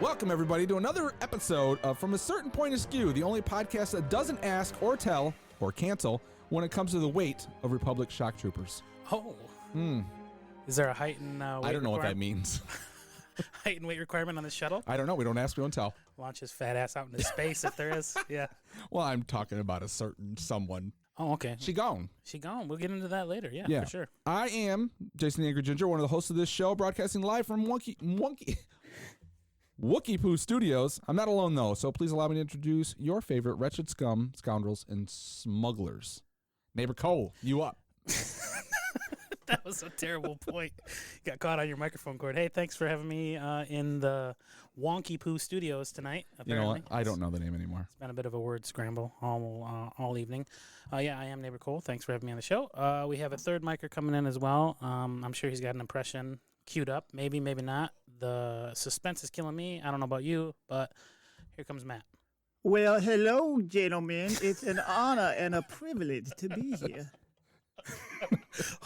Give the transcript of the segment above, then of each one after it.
Welcome, everybody, to another episode of From a Certain Point Askew, the only podcast that doesn't ask or tell or cancel when it comes to the weight of Republic shock troopers. Oh. Is there a height and weight I don't know what that means. Height and weight requirement on the shuttle? I don't know. We don't ask, we don't tell. Launch his fat ass out into space if there is. Yeah. Well, I'm talking about a certain someone. Oh, okay. She gone. She gone. We'll get into that later. Yeah, for sure. I am Jason the Angry Ginger, one of the hosts of this show, broadcasting live from Wookie Poo Studios. I'm not alone, though, so please allow me to introduce your favorite wretched scum, scoundrels, and smugglers. Neighbor Cole, you up? That was a terrible point. Got caught on your microphone cord. Hey, thanks for having me in the Wonky Poo Studios tonight. Apparently. You know what? I don't know the name anymore. It's been a bit of a word scramble all evening. Yeah, I am Neighbor Cole. Thanks for having me on the show. We have a third micer coming in as well. I'm sure he's got an impression queued up. Maybe, maybe not. The suspense is killing me. I don't know about you, but here comes Matt. Well, hello, gentlemen. It's an honor and a privilege to be here.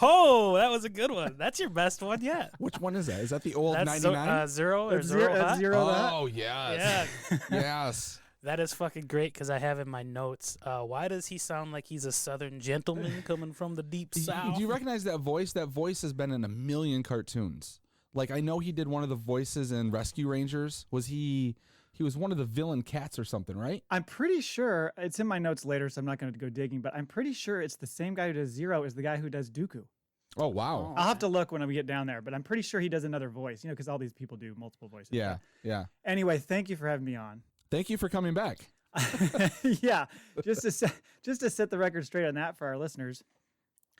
Oh, that was a good one. That's your best one yet. Which one is that? Is that the old That's 99? Zero or That's Zero Hot? Zero that. Oh, yes. Yeah. Yes. That is fucking great because I have in my notes, why does he sound like he's a southern gentleman coming from the deep south? Do you recognize that voice? That voice has been in a million cartoons. Like, I know he did one of the voices in Rescue Rangers. Was he was one of the villain cats or something, right? I'm pretty sure, it's in my notes later, so I'm not going to go digging, but I'm pretty sure it's the same guy who does Zero as the guy who does Dooku. Oh, wow. I'll have to look when we get down there, but I'm pretty sure he does another voice, because all these people do multiple voices. Yeah, yeah. Anyway, thank you for having me on. Thank you for coming back. Yeah, just to set the record straight on that for our listeners,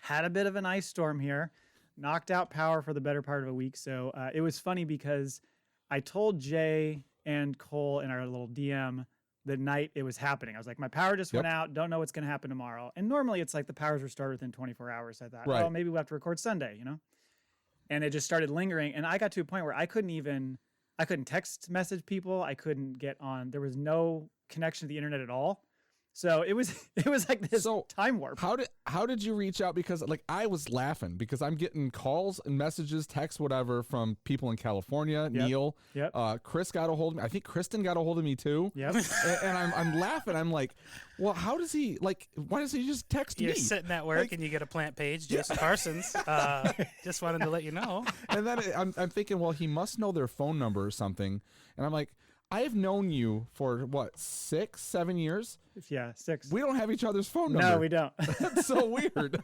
had a bit of an ice storm here, knocked out power for the better part of a week. So it was funny because I told Jay and Cole in our little DM the night it was happening. I was like, my power just went out. Don't know what's going to happen tomorrow. And normally it's like the power's restored within 24 hours. I thought, oh, maybe we'll have to record Sunday, And it just started lingering. And I got to a point where I couldn't text message people. I couldn't get on. There was no connection to the internet at all. So it was like this time warp. How did you reach out? Because I was laughing because I'm getting calls and messages, texts, whatever from people in California. Neil, Chris got a hold of me. I think Kristen got a hold of me too. Yep. and I'm laughing. I'm like, well, how does he why does he just text me? You're sitting at work and you get a plant page, Jason Parsons. Just wanted to let you know. And then I'm thinking, well, he must know their phone number or something. And I'm like, I have known you for 6, 7 years? Yeah, 6. We don't have each other's phone number. No, we don't. That's so weird.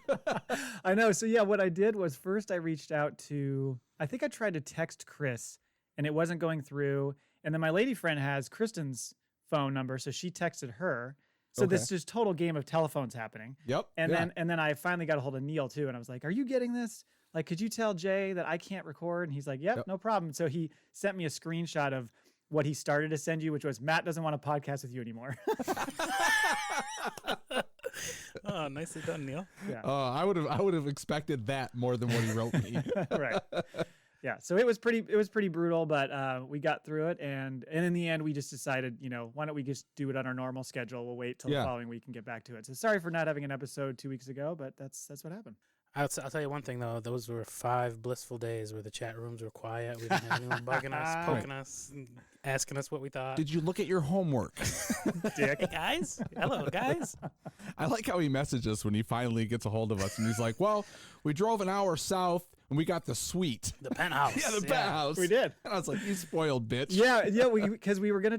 I know. So yeah, what I did was first I reached out to, I think I tried to text Chris and it wasn't going through. And then my lady friend has Kristen's phone number. So she texted her. So this just total game of telephones happening. Yep. And then I finally got a hold of Neil too. And I was like, are you getting this? Like, could you tell Jay that I can't record? And he's like, yep. No problem. So he sent me a screenshot of what he started to send you, which was Matt doesn't want to podcast with you anymore. Oh, nicely done, Neil. Yeah. I would have expected that more than what he wrote me. Right. Yeah. So it was pretty brutal, but we got through it, and in the end, we just decided, why don't we just do it on our normal schedule? We'll wait till the following week and get back to it. So sorry for not having an episode 2 weeks ago, but that's what happened. I'll tell you one thing, though. Those were 5 blissful days where the chat rooms were quiet. We didn't have anyone bugging us, poking us, and asking us what we thought. Did you look at your homework? Dick. Hey, guys. Hello, guys. I like how he messaged us when he finally gets a hold of us. And he's like, well, we drove an hour south and we got the suite. The penthouse. Yeah, the penthouse. We did. And I was like, you spoiled bitch. Yeah, because we were gonna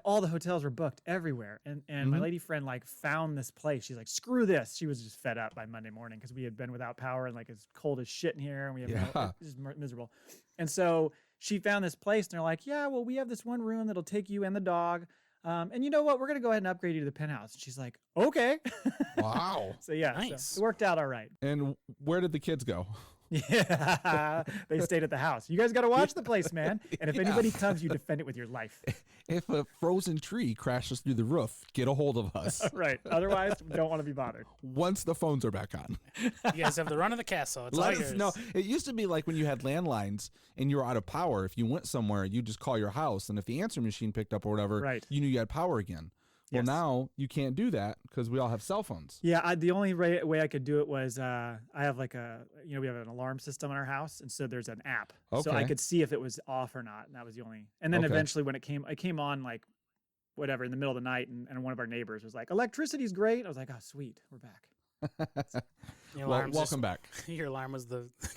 all the hotels were booked everywhere, and my lady friend found this place. She's like, screw this. She was just fed up by Monday morning because we had been without power and it's cold as shit in here, and we have just miserable. And so she found this place, and they're like, yeah, well, we have this one room that'll take you and the dog. And you know what? We're gonna go ahead and upgrade you to the penthouse. And she's like, okay. Wow. So yeah, nice. So it worked out all right. And where did the kids go? Yeah, they stayed at the house. You guys got to watch the place, man. And if anybody comes, you defend it with your life. If a frozen tree crashes through the roof, get a hold of us. Right. Otherwise, we don't want to be bothered. Once the phones are back on. You guys have the run of the castle. It's Let all us yours. know. It used to be like when you had landlines and you were out of power. If you went somewhere, you just call your house, and if the answer machine picked up or whatever, Right. you knew you had power again. Well, now you can't do that because we all have cell phones. Yeah, the only way I could do it was I have like we have an alarm system in our house, and so there's an app, so I could see if it was off or not, and that was the only. And then eventually, when it came on like whatever in the middle of the night, and one of our neighbors was like, "Electricity's great." I was like, "Oh, sweet, we're back." Well, welcome back. Your alarm was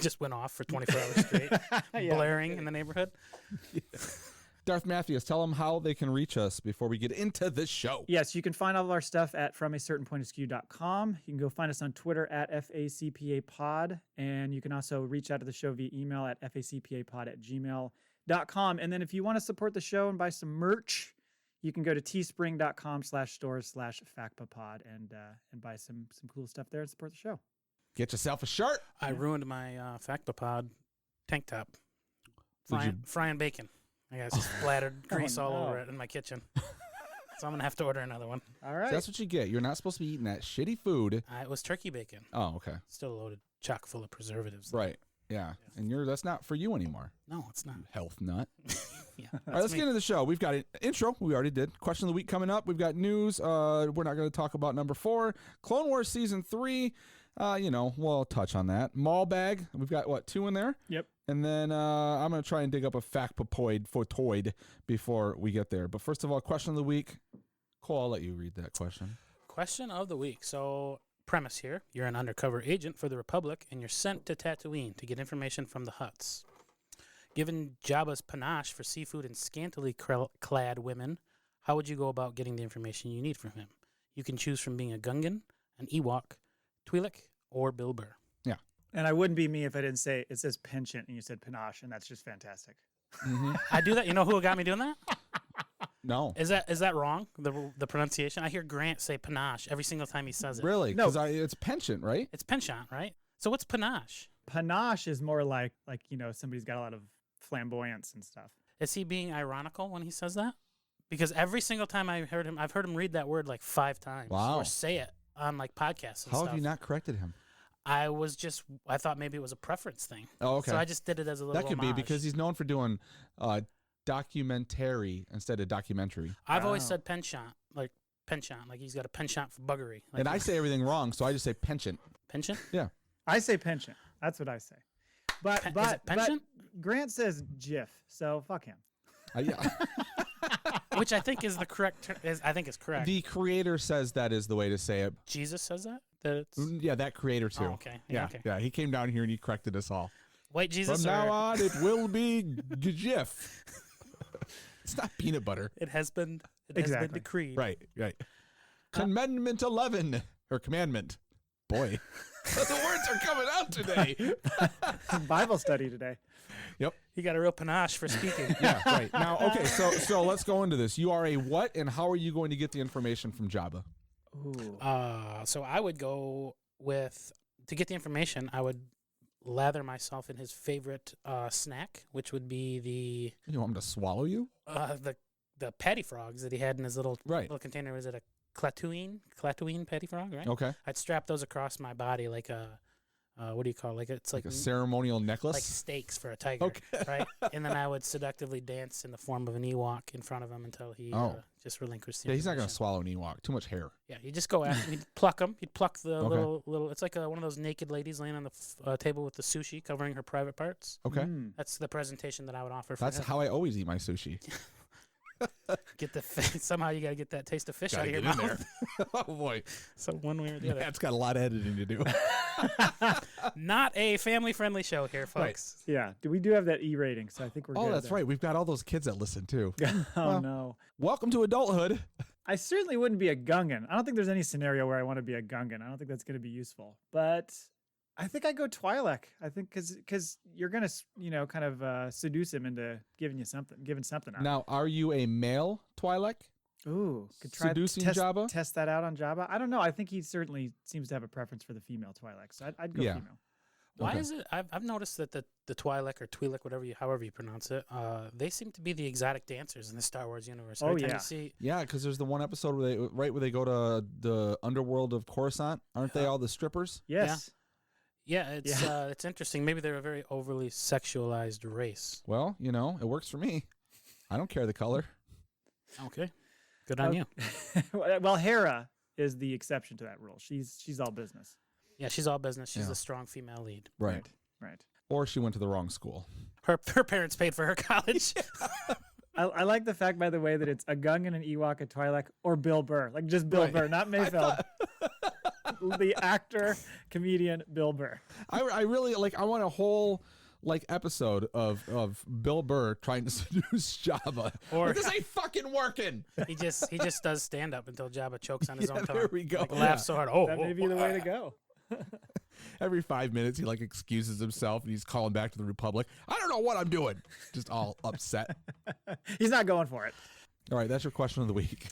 just went off for 24 hours straight, blaring in the neighborhood. Darth Matthews, tell them how they can reach us before we get into the show. Yes, you can find all of our stuff at FromACertainPointOfSkew.com. You can go find us on Twitter at FACPAPod, and you can also reach out to the show via email at FACPAPod@gmail.com. And then if you want to support the show and buy some merch, you can go to teespring.com/stores/FACPAPod and buy some cool stuff there and support the show. Get yourself a shirt. I ruined my FACPAPod tank top. Frying bacon. I got splattered grease all over it in my kitchen. So I'm going to have to order another one. All right. So that's what you get. You're not supposed to be eating that shitty food. It was turkey bacon. Oh, okay. Still loaded, chock full of preservatives. Right. Yeah. And that's not for you anymore. No, it's not. Health nut. Yeah. All right, let's get into the show. We've got an intro. We already did. Question of the week coming up. We've got news. We're not going to talk about number 4. Clone Wars Season 3. We'll touch on that. Mailbag. We've got, 2 in there? Yep. And then I'm going to try and dig up a factoid before we get there. But first of all, question of the week. Cole, I'll let you read that question. Question of the week. So, premise here. You're an undercover agent for the Republic, and you're sent to Tatooine to get information from the Hutts. Given Jabba's panache for seafood and scantily clad women, how would you go about getting the information you need from him? You can choose from being a Gungan, an Ewok, Twi'lek, or Bill Burr. Yeah. And I wouldn't be me if I didn't say it says penchant and you said panache, and that's just fantastic. Mm-hmm. I do that. You know who got me doing that? No. Is that wrong? The pronunciation? I hear Grant say panache every single time he says it. Really? No. Because it's penchant, right? It's penchant, right? So what's panache? Panache is more like somebody's got a lot of flamboyance and stuff. Is he being ironical when he says that? Because every single time I've heard him read that word like 5 times. Wow. Or say it on like podcasts and How stuff. have you not corrected him? I thought maybe it was a preference thing. Oh, okay. So I just did it as a little That could homage. be because he's known for doing documentary instead of documentary. I've always said penchant, like he's got a penchant for buggery. Like, And I say everything wrong, so I just say penchant. penchant? Yeah. I say penchant. That's what I say. But Is but it penchant? But Grant says GIF, so fuck him. Yeah. Which I think is the correct. I think is correct. The creator says that is the way to say it. Jesus says that. That it's, Yeah, that creator too. Oh, okay. Yeah, Okay. yeah. He came down here and he corrected us all. White Jesus. From now or- on, it will be GIF. It's not peanut butter. It has been. It has Exactly. been decreed. Right. Commandment 11 or commandment. Boy, the words are coming out today. Bible study today. Yep. He got a real panache for speaking. Yeah. Right. Now, okay. So let's go into this. You are a what, and how are you going to get the information from Jabba? Ooh. So I would go with, to get the information, I would lather myself in his favorite snack, which would be You want him to swallow you? the patty frogs that he had in his little container. Was it a Clatuine patty frog, right? Okay. I'd strap those across my body like a what do you call it? It's Like a ceremonial necklace? like stakes for a tiger, Okay. right? And then I would seductively dance in the form of an Ewok in front of him until he just relinquished the Yeah, he's not going to information. swallow an Ewok. Too much hair. Yeah, you just go after. You'd pluck him. You'd pluck the Okay. little. It's like one of those naked ladies laying on the table with the sushi covering her private parts. Okay. That's the presentation that I would offer for That's him. how I always eat my sushi. Get the somehow you got to get that taste of fish out Gotta of your get in mouth. there. Oh, boy. So one way or the other. That's got a lot of editing to do. Not a family-friendly show here, folks. Yeah, we do have that E rating, so I think we're good. Oh, that's right. We've got all those kids that listen, too. Oh, Well, no. Welcome to adulthood. I certainly wouldn't be a Gungan. I don't think there's any scenario where I want to be a Gungan. I don't think that's going to be useful. But I think I go Twi'lek. I think because you're going to, kind of seduce him into giving something out. Now, are you a male Twi'lek? Ooh, could try Seducing test, Jabba? Test that out on Jabba. I don't know. I think he certainly seems to have a preference for the female Twi'lek, so I'd go Yeah. female. Why Okay. is it? I've noticed that the Twi'lek or Twi'lek, however you pronounce it, they seem to be the exotic dancers in the Star Wars universe. Every time yeah. you see, Yeah, because there's the one episode where they go to the underworld of Coruscant. Aren't they all the strippers? Yes. yeah, it's interesting. Maybe they're a very overly sexualized race. Well, it works for me. I don't care the color. Okay. Good on you. Well, Hera is the exception to that rule. She's all business. Yeah, she's all business. She's Yeah. a strong female lead. Right. Or she went to the wrong school. Her parents paid for her college. I like the fact, by the way, that it's a Gungan, an Ewok, a Twi'lek, or Bill Burr. Like just Bill Burr, not Mayfeld. The actor, comedian Bill Burr. I really I want a whole episode of Bill Burr trying to seduce Jabba. Or this ain't fucking working. he just does stand up until Jabba chokes on his own tongue. There we go. Laughs so hard. Oh, That may be the way to go. Every 5 minutes he excuses himself and he's calling back to the Republic. I don't know what I'm doing. Just all upset. He's not going for it. All right, that's your question of the week.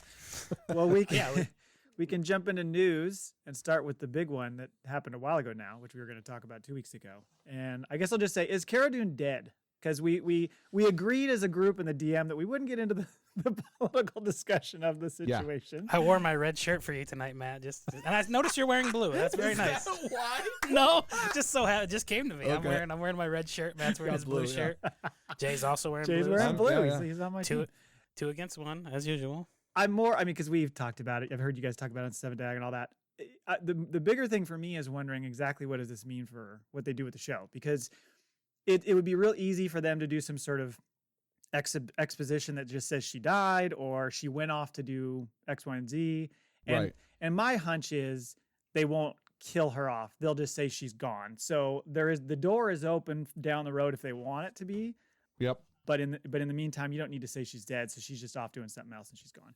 Well, we can jump into news and start with the big one that happened a while ago now, which we were going to talk about 2 weeks ago. And I guess I'll just say, is Cara Dune dead? Because we agreed as a group in the DM that we wouldn't get into the political discussion of the situation. I wore my red shirt for you tonight, Matt. And I noticed you're wearing blue. That's very nice. Why? No, it just came to me. Okay. I'm wearing my red shirt. Matt's wearing his blue shirt. Jay's also wearing blue. Jay's wearing so- blue. Yeah, yeah. He's on my team. Two against one, as usual. Because we've talked about it. I've heard you guys talk about it on Seven Dag and all that. The bigger thing for me is wondering exactly what does this mean for what they do with the show, because it would be real easy for them to do some sort of exposition that just says she died or she went off to do X, Y, and Z. And my hunch is they won't kill her off. They'll just say she's gone. So the door is open down the road if they want it to be. Yep. But in the meantime, you don't need to say she's dead. So she's just off doing something else and she's gone.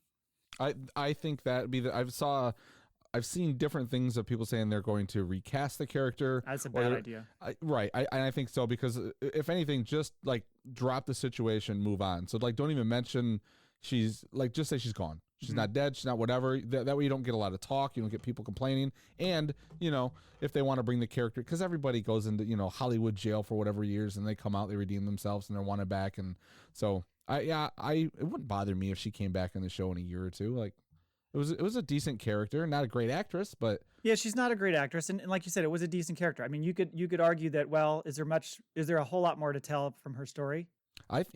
I think that I've seen different things of people saying they're going to recast the character. That's a bad idea. I think so, because if anything, just drop the situation, move on. So don't even mention she's just say she's gone. She's not dead. She's not whatever. That way you don't get a lot of talk. You don't get people complaining. And if they want to bring the character, because everybody goes into Hollywood jail for whatever years, and they come out, they redeem themselves, and they're wanted back. And so it wouldn't bother me if she came back in the show in a year or two. It was a decent character, not a great actress, but yeah, she's not a great actress, and like you said, it was a decent character. I mean, you could argue that. Well, is there a whole lot more to tell from her story? But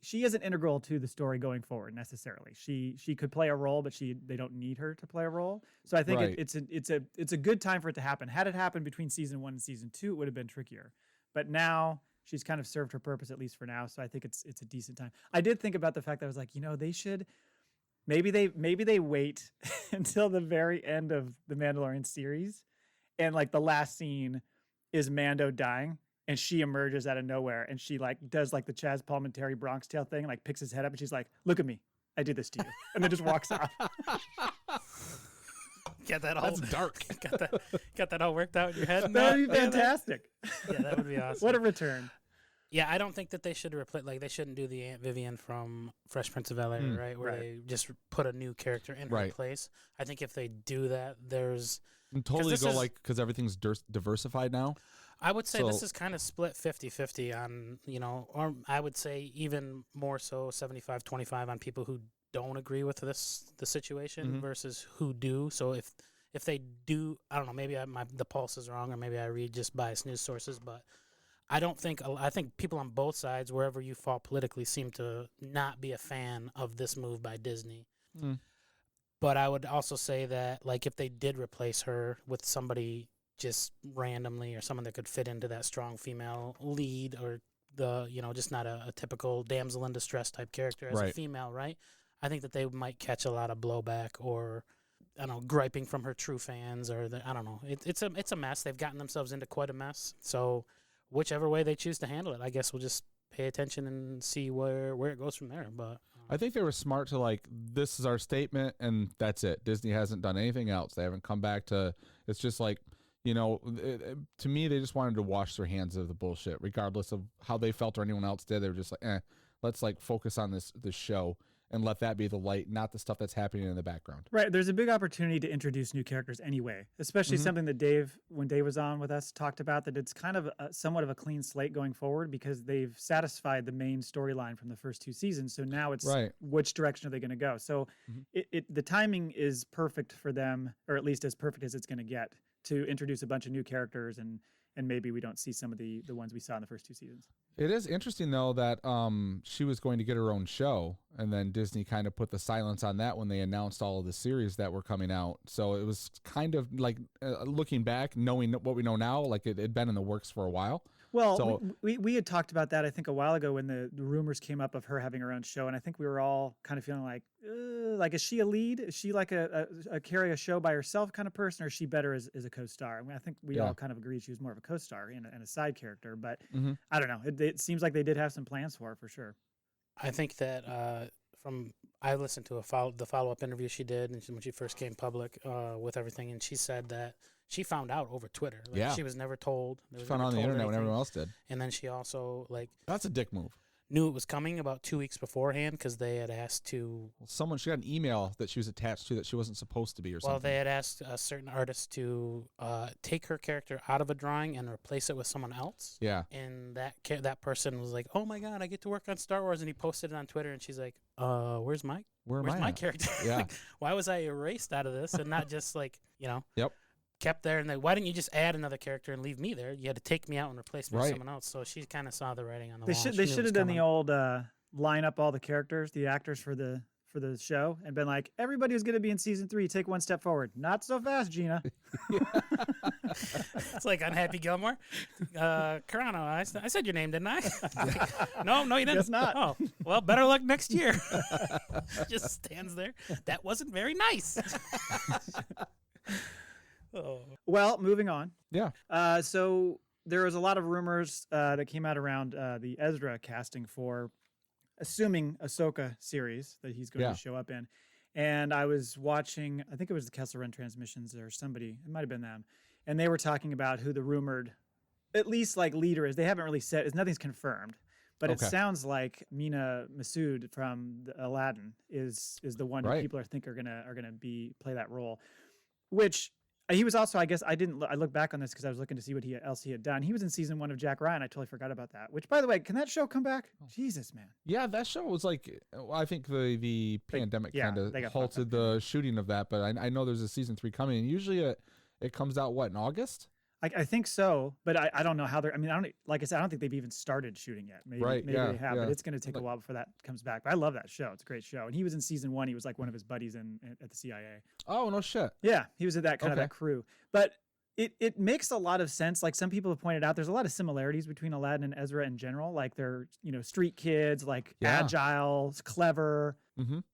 she isn't integral to the story going forward necessarily. She could play a role, but they don't need her to play a role. So I think it's a good time for it to happen. Had it happened between season 1 and season 2, it would have been trickier. But now she's kind of served her purpose, at least for now. So I think it's a decent time. I did think about the fact that I was like, they should maybe they wait until the very end of the Mandalorian series, and the last scene is Mando dying. And she emerges out of nowhere, and she does the Chaz Palminteri Bronx Tale thing, and picks his head up, and she's like, "Look at me, I did this to you," and then just walks off. Get that all that's dark. Got that all worked out in your head. That would be fantastic. Yeah, that would be awesome. What a return! Yeah, I don't think that they should replace. They shouldn't do the Aunt Vivian from Fresh Prince of Bel-Air, right? Where they just put a new character in her place. I think if they do that, there's totally go because everything's diversified now. I would say this is kind of split 50-50 on, or I would say even more so 75-25 on people who don't agree with the situation versus who do. So if they do, I don't know, maybe the pulse is wrong, or maybe I read just biased news sources, but I think people on both sides, wherever you fall politically, seem to not be a fan of this move by Disney. But I would also say that if they did replace her with somebody just randomly, or someone that could fit into that strong female lead, or just not a typical damsel in distress type character as a female, right? I think that they might catch a lot of blowback, or I don't know, griping from her true fans, or I don't know. It's a mess. They've gotten themselves into quite a mess. So whichever way they choose to handle it, I guess we'll just pay attention and see where it goes from there. But I think they were smart to this is our statement and that's it. Disney hasn't done anything else. They haven't come back to. It's just to me, they just wanted to wash their hands of the bullshit, regardless of how they felt or anyone else did. They were just let's focus on this show and let that be the light, not the stuff that's happening in the background. Right. There's a big opportunity to introduce new characters anyway, especially something that when Dave was on with us, talked about, that it's kind of somewhat of a clean slate going forward, because they've satisfied the main storyline from the first 2 seasons. So now it's which direction are they going to go? So the timing is perfect for them, or at least as perfect as it's going to get, to introduce a bunch of new characters and and maybe we don't see some of the ones we saw in the first 2 seasons. It is interesting though that she was going to get her own show, and then Disney kind of put the silence on that when they announced all of the series that were coming out. So it was kind of like looking back, knowing what we know now, like it had been in the works for a while. Well, So- we had talked about that, I think, a while ago when the rumors came up of her having her own show, and I think we were all kind of feeling like, is she a lead? Is she like a carry a show by herself kind of person, or is she better as a co-star? I mean, I think we all kind of agreed she was more of a co-star and a side character, but I don't know. It seems like they did have some plans for her, for sure. I think that I listened to the follow-up interview she did and when she first came public with everything, and she said that she found out over Twitter. Like, she was never told. She found out on the internet when everyone else did. And then she also That's a dick move. knew it was coming about 2 weeks beforehand because they had asked to. Well, she got an email that she was attached to that she wasn't supposed to be, or something. Well, they had asked a certain artist to take her character out of a drawing and replace it with someone else. Yeah. And that person was like, "Oh my God, I get to work on Star Wars," and he posted it on Twitter, and she's like, "Where's my character? Yeah. Like, why was I erased out of this and not just Yep. kept there? And why didn't you just add another character and leave me there? You had to take me out and replace me with someone else." So she kind of saw the writing on the wall. They should have done the old line up all the characters, the actors for the show, and been like, everybody who's going to be in season 3, take one step forward. Not so fast, Gina. It's like on Happy Gilmore. Carano, I said your name, didn't I? No, you didn't. Guess not. Oh, well, better luck next year. Just stands there. That wasn't very nice. Oh. Well, moving on. Yeah. So there was a lot of rumors that came out around the Ezra casting for, assuming Ahsoka series that he's going to show up in. And I was watching, I think it was the Kessel Run Transmissions or somebody, it might have been them. And they were talking about who the rumored, at least leader is. They haven't really said, nothing's confirmed. But it sounds like Mina Massoud from Aladdin is the one who people are gonna play that role, which he was also, I guess I looked back on this because I was looking to see what else he had done. He was in season 1 of Jack Ryan. I totally forgot about that. Which, by the way, can that show come back? Jesus, man. Yeah, that show was I think the pandemic kind of halted the shooting of that, but I know there's a season 3 coming, and usually it comes out in August. I think so, but I don't know how they're. I mean, I don't think they've even started shooting yet. Maybe they have, but it's going to take a while before that comes back. But I love that show; it's a great show. And he was in season 1. He was like one of his buddies at the CIA. Oh no shit! Yeah, he was at that kind of that crew. But it makes a lot of sense. Like some people have pointed out, there's a lot of similarities between Aladdin and Ezra in general. Like they're street kids, agile, clever,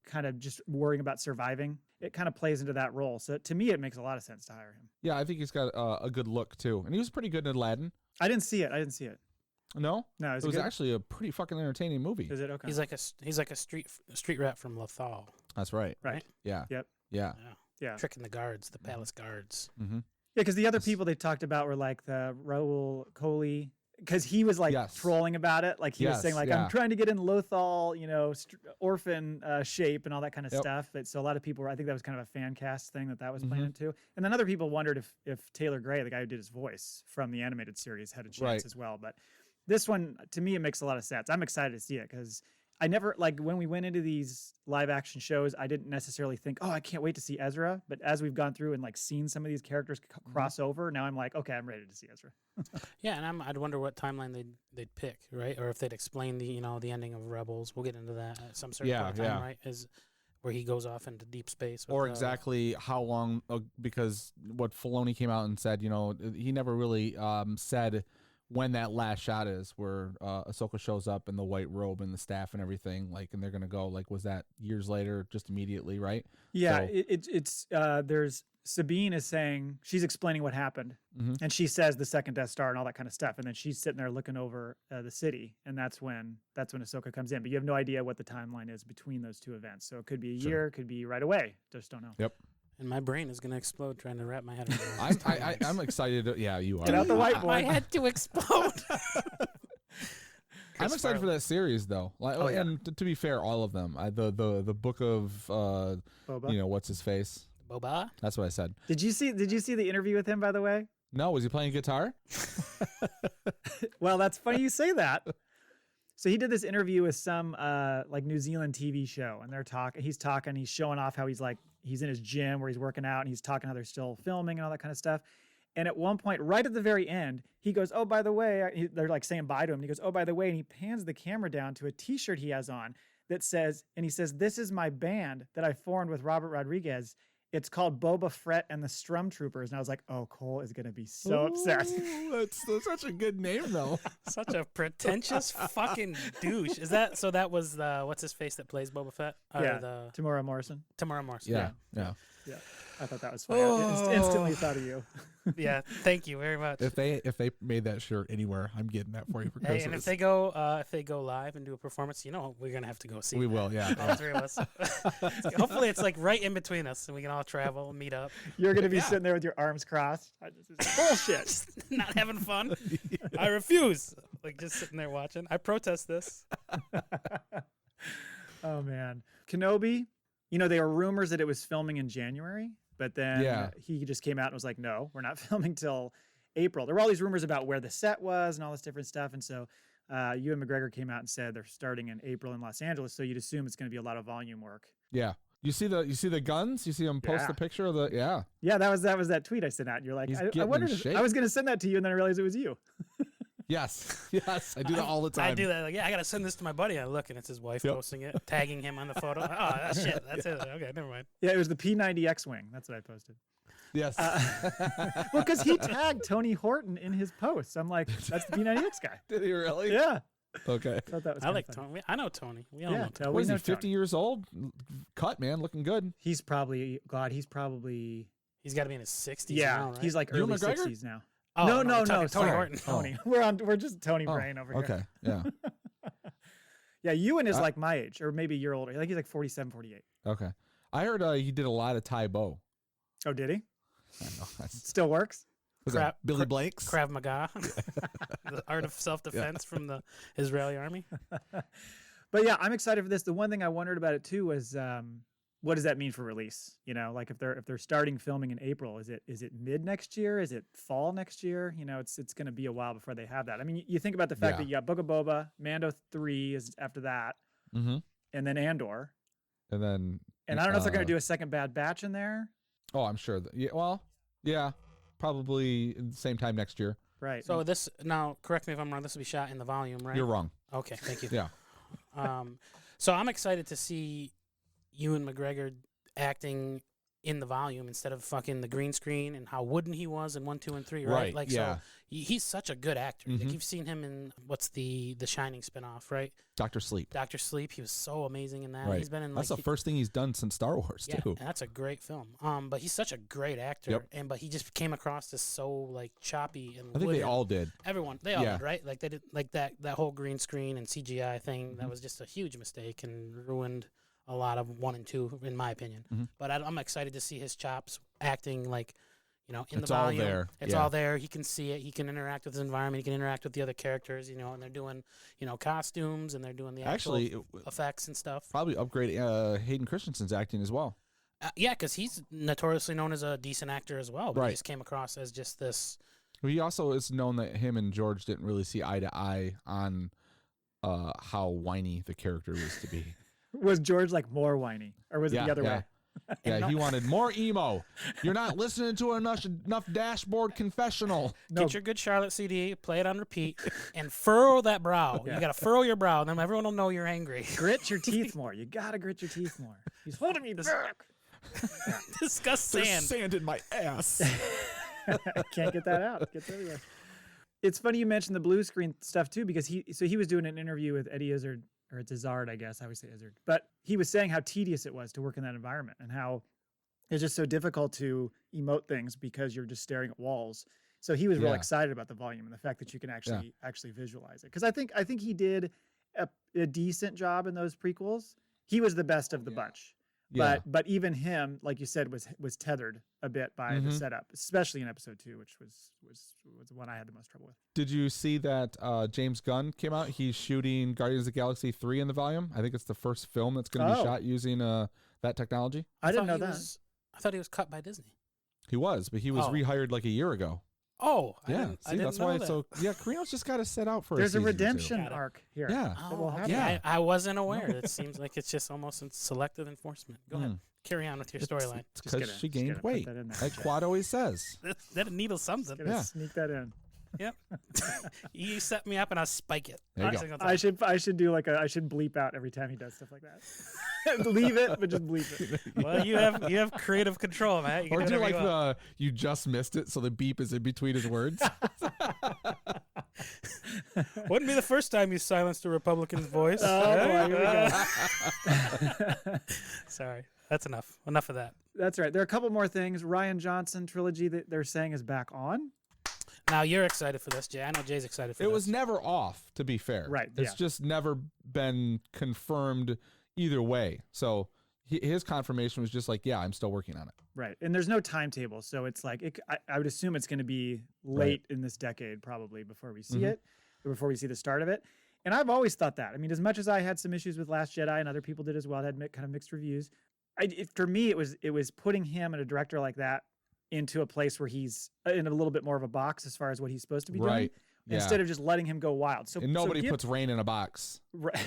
kind of just worrying about surviving. It kind of plays into that role. So to me, it makes a lot of sense to hire him. Yeah, I think he's got a good look too, and he was pretty good in Aladdin. I didn't see it. No, it was actually a pretty fucking entertaining movie. Is it okay? He's like a street rat from Lothal. That's right. Right. Yeah. Yep. Yeah. Tricking the guards, the palace guards. Mm-hmm. Yeah, because the other people they talked about were like the Raul Coley, because he was trolling about it. Like he was saying I'm trying to get in Lothal, orphan shape and all that kind of stuff. But so a lot of people I think that was kind of a fan cast thing that was playing into. And then other people wondered if Taylor Gray, the guy who did his voice from the animated series, had a chance as well. But this one, to me, it makes a lot of sense. I'm excited to see it because I never, when we went into these live action shows, I didn't necessarily think, I can't wait to see Ezra. But as we've gone through and seen some of these characters cross over, now I'm like, okay, I'm ready to see Ezra. Yeah, and I'd wonder what timeline they'd pick, right? Or if they'd explain the ending of Rebels. We'll get into that at some certain point in time, right? Is where he goes off into deep space. Or exactly how long, because what Filoni came out and said, he never really said when that last shot is where Ahsoka shows up in the white robe and the staff and everything, and they're going to go, was that years later, just immediately, right? Yeah, so, there's Sabine is saying, she's explaining what happened, and she says the second Death Star and all that kind of stuff, and then she's sitting there looking over the city, and that's when Ahsoka comes in, but you have no idea what the timeline is between those two events, so it could be a year, it could be right away, just don't know. Yep. And my brain is going to explode trying to wrap my head around it. I'm excited. Yeah, you are. Get out the whiteboard. My head to explode. I'm excited for that series, though. And to be fair, all of them. The book of, Boba? What's his face? Boba? That's what I said. Did you see the interview with him, by the way? No, was he playing guitar? Well, that's funny you say that. So he did this interview with some New Zealand TV show, and he's showing off how he's in his gym where he's working out, and he's talking how they're still filming and all that kind of stuff. And at one point, right at the very end, he goes, "Oh, by the way," they're like saying bye to him. And he goes, "Oh, by the way," and he pans the camera down to a T-shirt he has on that says, and he says, "This is my band that I formed with Robert Rodriguez. It's called Boba Fett and the Stormtroopers." And I was like, "Oh, Cole is gonna be so upset." That's such a good name, though. Such a pretentious fucking douche. Is that so? That was what's his face that plays Boba Fett? Yeah, Tamora Morrison. Tamara Morrison. Yeah. I thought that was funny. I instantly thought of you. Yeah, thank you very much. If they made that shirt anywhere, I'm getting that for you for Christmas. Hey, and if they go live and do a performance, we're gonna have to go see. We that. will, yeah. All three of us. Hopefully, it's like right in between us, and we can all travel and meet up. You're gonna be sitting there with your arms crossed. This is bullshit. Just not having fun. I refuse. Like just sitting there watching. I protest this. Oh man, Kenobi. There were rumors that it was filming in January. But then he just came out and was like, "No, we're not filming till April." There were all these rumors about where the set was and all this different stuff. And so Ewan McGregor came out and said they're starting in April in Los Angeles. So you'd assume it's going to be a lot of volume work. Yeah. You see the guns? You see him post the picture of the Yeah, that was that tweet I sent out. And you're like, I wondered if I was going to send that to you, and then I realized it was you. Yes, I do that all the time. I do that. Like, I gotta send this to my buddy. I look, and it's his wife posting it, tagging him on the photo. Oh, that's shit. That's it. Okay, never mind. Yeah, it was the P90 X-wing. That's what I posted. Yes. Well, because he tagged Tony Horton in his posts. I'm like, that's the P90X guy. Did he really? Yeah. Okay. I thought that was I like funny. Tony. I know Tony. We all know Tony. What is he, 50 years old? Cut, man, looking good. He's probably, he's got to be in his 60s. Yeah, now, right? he's like early 60s now. Oh, no, Tony Horton. Tony. We're just Tony brain over here. Okay, yeah. Yeah, Ewan is like my age, or maybe a year older. I think he's like 47, 48. Okay. I heard he did a lot of Tai Bo. Oh, did he? I know. Still works? Was that Billy Blanks? Krav Maga. The art of self-defense from the Israeli army. But yeah, I'm excited for this. The one thing I wondered about it too was what does that mean for release? Like if they're starting filming in April, is it mid next year? Is it fall next year? It's going to be a while before they have that. I mean, you think about the fact that you got Book of Boba, Mando 3 is after that, and then Andor, and I don't know if they're going to do a second Bad Batch in there. Oh, I'm sure. Probably at the same time next year. Right. So now, correct me if I'm wrong. This will be shot in the volume, right? You're wrong. Okay, thank you. Yeah. So I'm excited to see Ewan McGregor acting in the volume instead of fucking the green screen, and how wooden he was in 1, 2, and 3, right? Like, so he's such a good actor. Like, you've seen him in what's the Shining spinoff, right? Dr. Sleep. Dr. Sleep. He was so amazing in that. Right. He's been in that's the first thing he's done since Star Wars too. And that's a great film. But he's such a great actor, but he just came across as so like choppy and. I think they all did. Everyone, they all did, right? Like they did, like that whole green screen and CGI thing. That was just a huge mistake and ruined a lot of 1 and 2, in my opinion. But I'm excited to see his chops acting like, in the volume. All there. It's all there. He can see it. He can interact with his environment. He can interact with the other characters, and they're doing, costumes, and they're doing the actual effects and stuff. Probably upgrade Hayden Christensen's acting as well. Yeah, because he's notoriously known as a decent actor as well. But he just came across as just this. Well, he also is known that him and George didn't really see eye to eye on how whiny the character was to be. Was George like more whiny, or was it the other way? Yeah, he wanted more emo. You're not listening to enough dashboard confessional. Get your Good Charlotte CD, play it on repeat, and furrow that brow. You got to furrow your brow, and then everyone will know you're angry. Grit your teeth more. You got to grit your teeth more. He's holding me back. Discuss sand. There's sand in my ass. I can't get that out. Get that out. It's funny you mentioned the blue screen stuff too, because he was doing an interview with Eddie Izzard. Or it's Izzard, I guess. I always say Izzard. But he was saying how tedious it was to work in that environment and how it's just so difficult to emote things because you're just staring at walls. So he was real excited about the volume and the fact that you can actually visualize it. Because I think he did a decent job in those prequels. He was the best of the bunch. Yeah. But even him, like you said, was tethered a bit by the setup, especially in episode 2, which was the one I had the most trouble with. Did you see that James Gunn came out? He's shooting Guardians of the Galaxy 3 in the volume. I think it's the first film that's going to be shot using that technology. I didn't know that. I thought he was cut by Disney. He was, but he was rehired like a year ago. Oh, yeah. See, that's why it's so. Yeah, Carino's just got to set out for. There's a redemption arc here. Yeah. Oh, okay. I wasn't aware. It seems like it's just almost selective enforcement. Go ahead. carry on with your storyline. It's because she gained put weight, that in there. like Quad always says. That needles something. Gonna sneak that in. Yep. You set me up and I'll spike it. There you every go. single time. I should do I should bleep out every time he does stuff like that. Leave it, but just bleep it. Well, you have creative control, man. You can Or do whatever like you want. you just missed it, so the beep is in between his words. Wouldn't be the first time you silenced a Republican's voice. Oh, boy, here we go. Sorry. That's enough. Enough of that. That's right. There are a couple more things. Rian Johnson trilogy that they're saying is back on. Now you're excited for this, Jay. I know Jay's excited for It this. was never off, to be fair. Right, It's yeah. just never been confirmed either way. So his confirmation was just like, yeah, I'm still working on it. Right. And there's no timetable. So it's like, I would assume it's going to be late in this decade, probably, before we see it, or before we see the start of it. And I've always thought that. I mean, as much as I had some issues with Last Jedi and other people did as well, had kind of mixed reviews. For me, it was putting him and a director like that into a place where he's in a little bit more of a box as far as what he's supposed to be doing, Right. Yeah. instead of just letting him go wild. So And nobody give- puts Rain in a box. Right.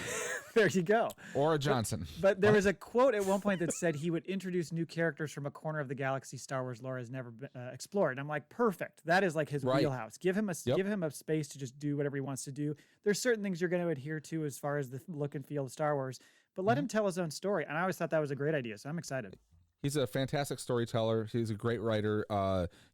There you go. Or a Johnson. But there was a quote at one point that said he would introduce new characters from a corner of the galaxy Star Wars lore has never been explored. And I'm like, perfect. That is like his Right. wheelhouse. Give him a space to just do whatever he wants to do. There's certain things you're going to adhere to as far as the look and feel of Star Wars, but let him tell his own story. And I always thought that was a great idea, so I'm excited. He's a fantastic storyteller. He's a great writer.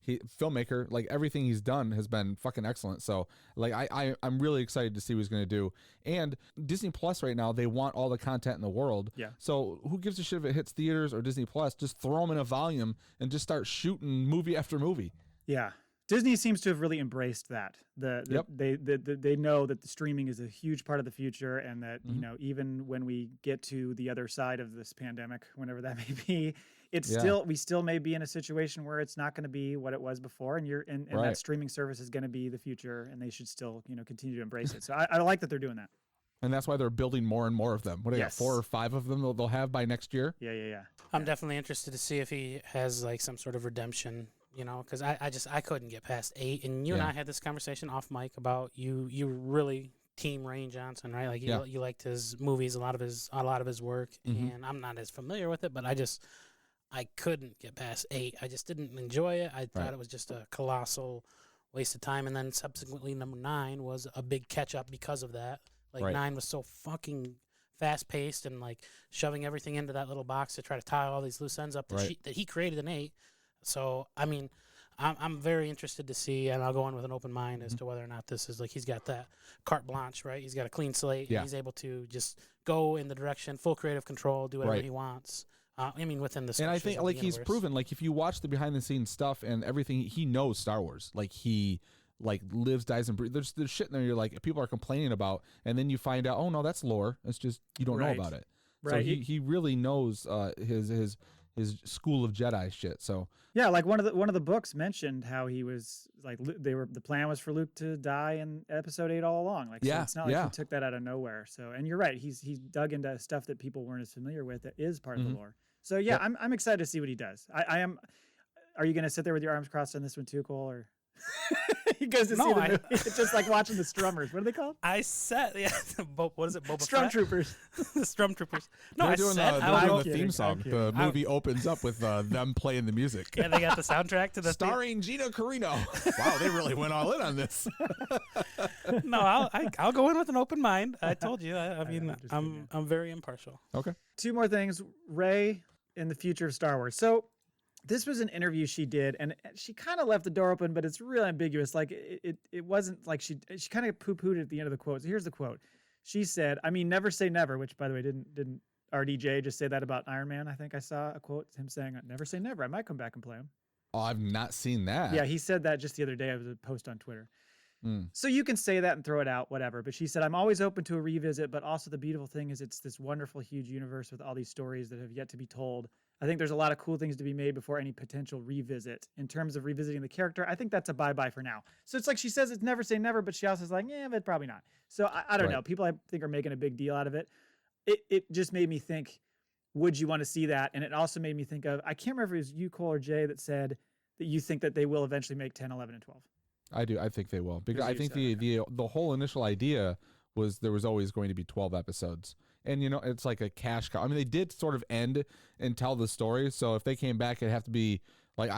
Filmmaker. Like everything he's done has been fucking excellent. So like I'm really excited to see what he's gonna do. And Disney Plus right now, they want all the content in the world. Yeah. So who gives a shit if it hits theaters or Disney Plus? Just throw them in a volume and just start shooting movie after movie. Yeah. Disney seems to have really embraced that. They know that the streaming is a huge part of the future, and that you know, even when we get to the other side of this pandemic, whenever that may be, we still may be in a situation where it's not going to be what it was before, and Right. that streaming service is going to be the future, and they should still continue to embrace it. So I like that they're doing that. And that's why they're building more and more of them. What do they got? Yes. 4 or 5 of them they'll have by next year? Yeah. I'm definitely interested to see if he has like some sort of redemption, because I couldn't get past 8. And you and I had this conversation off mic about you really team Rian Johnson, right? Like you liked his movies, a lot of his work, and I'm not as familiar with it, but I couldn't get past 8. I just didn't enjoy it. I thought it was just a colossal waste of time. And then subsequently number 9 was a big catch up because of that. Like 9 was so fucking fast paced and like shoving everything into that little box to try to tie all these loose ends up that he created in 8. So I mean, I'm very interested to see, and I'll go in with an open mind as to whether or not this is like he's got that carte blanche, right? He's got a clean slate. Yeah. And he's able to just go in the direction, full creative control, do whatever he wants. I mean, within the And I structures think of like the he's universe. proven, like if you watch the behind the scenes stuff and everything, he knows Star Wars. Like he like lives, dies, and breathes. There's shit in there you're like people are complaining about, and then you find out, oh no, that's lore. It's just you don't know about it. So Right. he really knows his school of Jedi shit. So Yeah, like one of the books mentioned how he was like the plan was for Luke to die in Episode 8 all along. Like, so it's not like he took that out of nowhere. So, and you're right, he's dug into stuff that people weren't as familiar with that is part of the lore. So yeah, I'm excited to see what he does. I am. Are you going to sit there with your arms crossed on this one too, Cole? Or he goes to see the movie. It's just like watching the Strummers. What are they called? I said, what is it? Boba Stormtroopers. the Stormtroopers. No, they're I doing said the, I they're would doing go. the theme song. The movie opens up with them playing the music. Yeah, they got the soundtrack to the Starring Gina Carino. Wow, they really went all in on this. No, I'll go in with an open mind. I told you. I mean, I'm very impartial. Okay. 2 more things. Rey in the future of Star Wars. So this was an interview she did, and she kind of left the door open, but it's real ambiguous. Like it wasn't like she kind of poo-pooed at the end of the quote. So here's the quote. She said, I mean, never say never, which by the way, didn't RDJ just say that about Iron Man? I think I saw a quote, him saying, never say never. I might come back and play him. Oh, I've not seen that. Yeah, he said that just the other day. It was a post on Twitter. So you can say that and throw it out, whatever. But she said, I'm always open to a revisit, but also the beautiful thing is it's this wonderful, huge universe with all these stories that have yet to be told. I think there's a lot of cool things to be made before any potential revisit. In terms of revisiting the character, I think that's a bye-bye for now. So it's like she says it's never say never, but she also is like, yeah, but probably not. So I don't know. People, I think, are making a big deal out of it. It just made me think, would you want to see that? And it also made me think of, I can't remember if it was you, Cole, or Jay that said that you think that they will eventually make 10, 11, and 12. I do. I think they will. Because Because I you think said, the whole initial idea there was always going to be 12 episodes. And, you know, it's like a cash cow. I mean, they did sort of end and tell the story. So if they came back, it'd have to be like,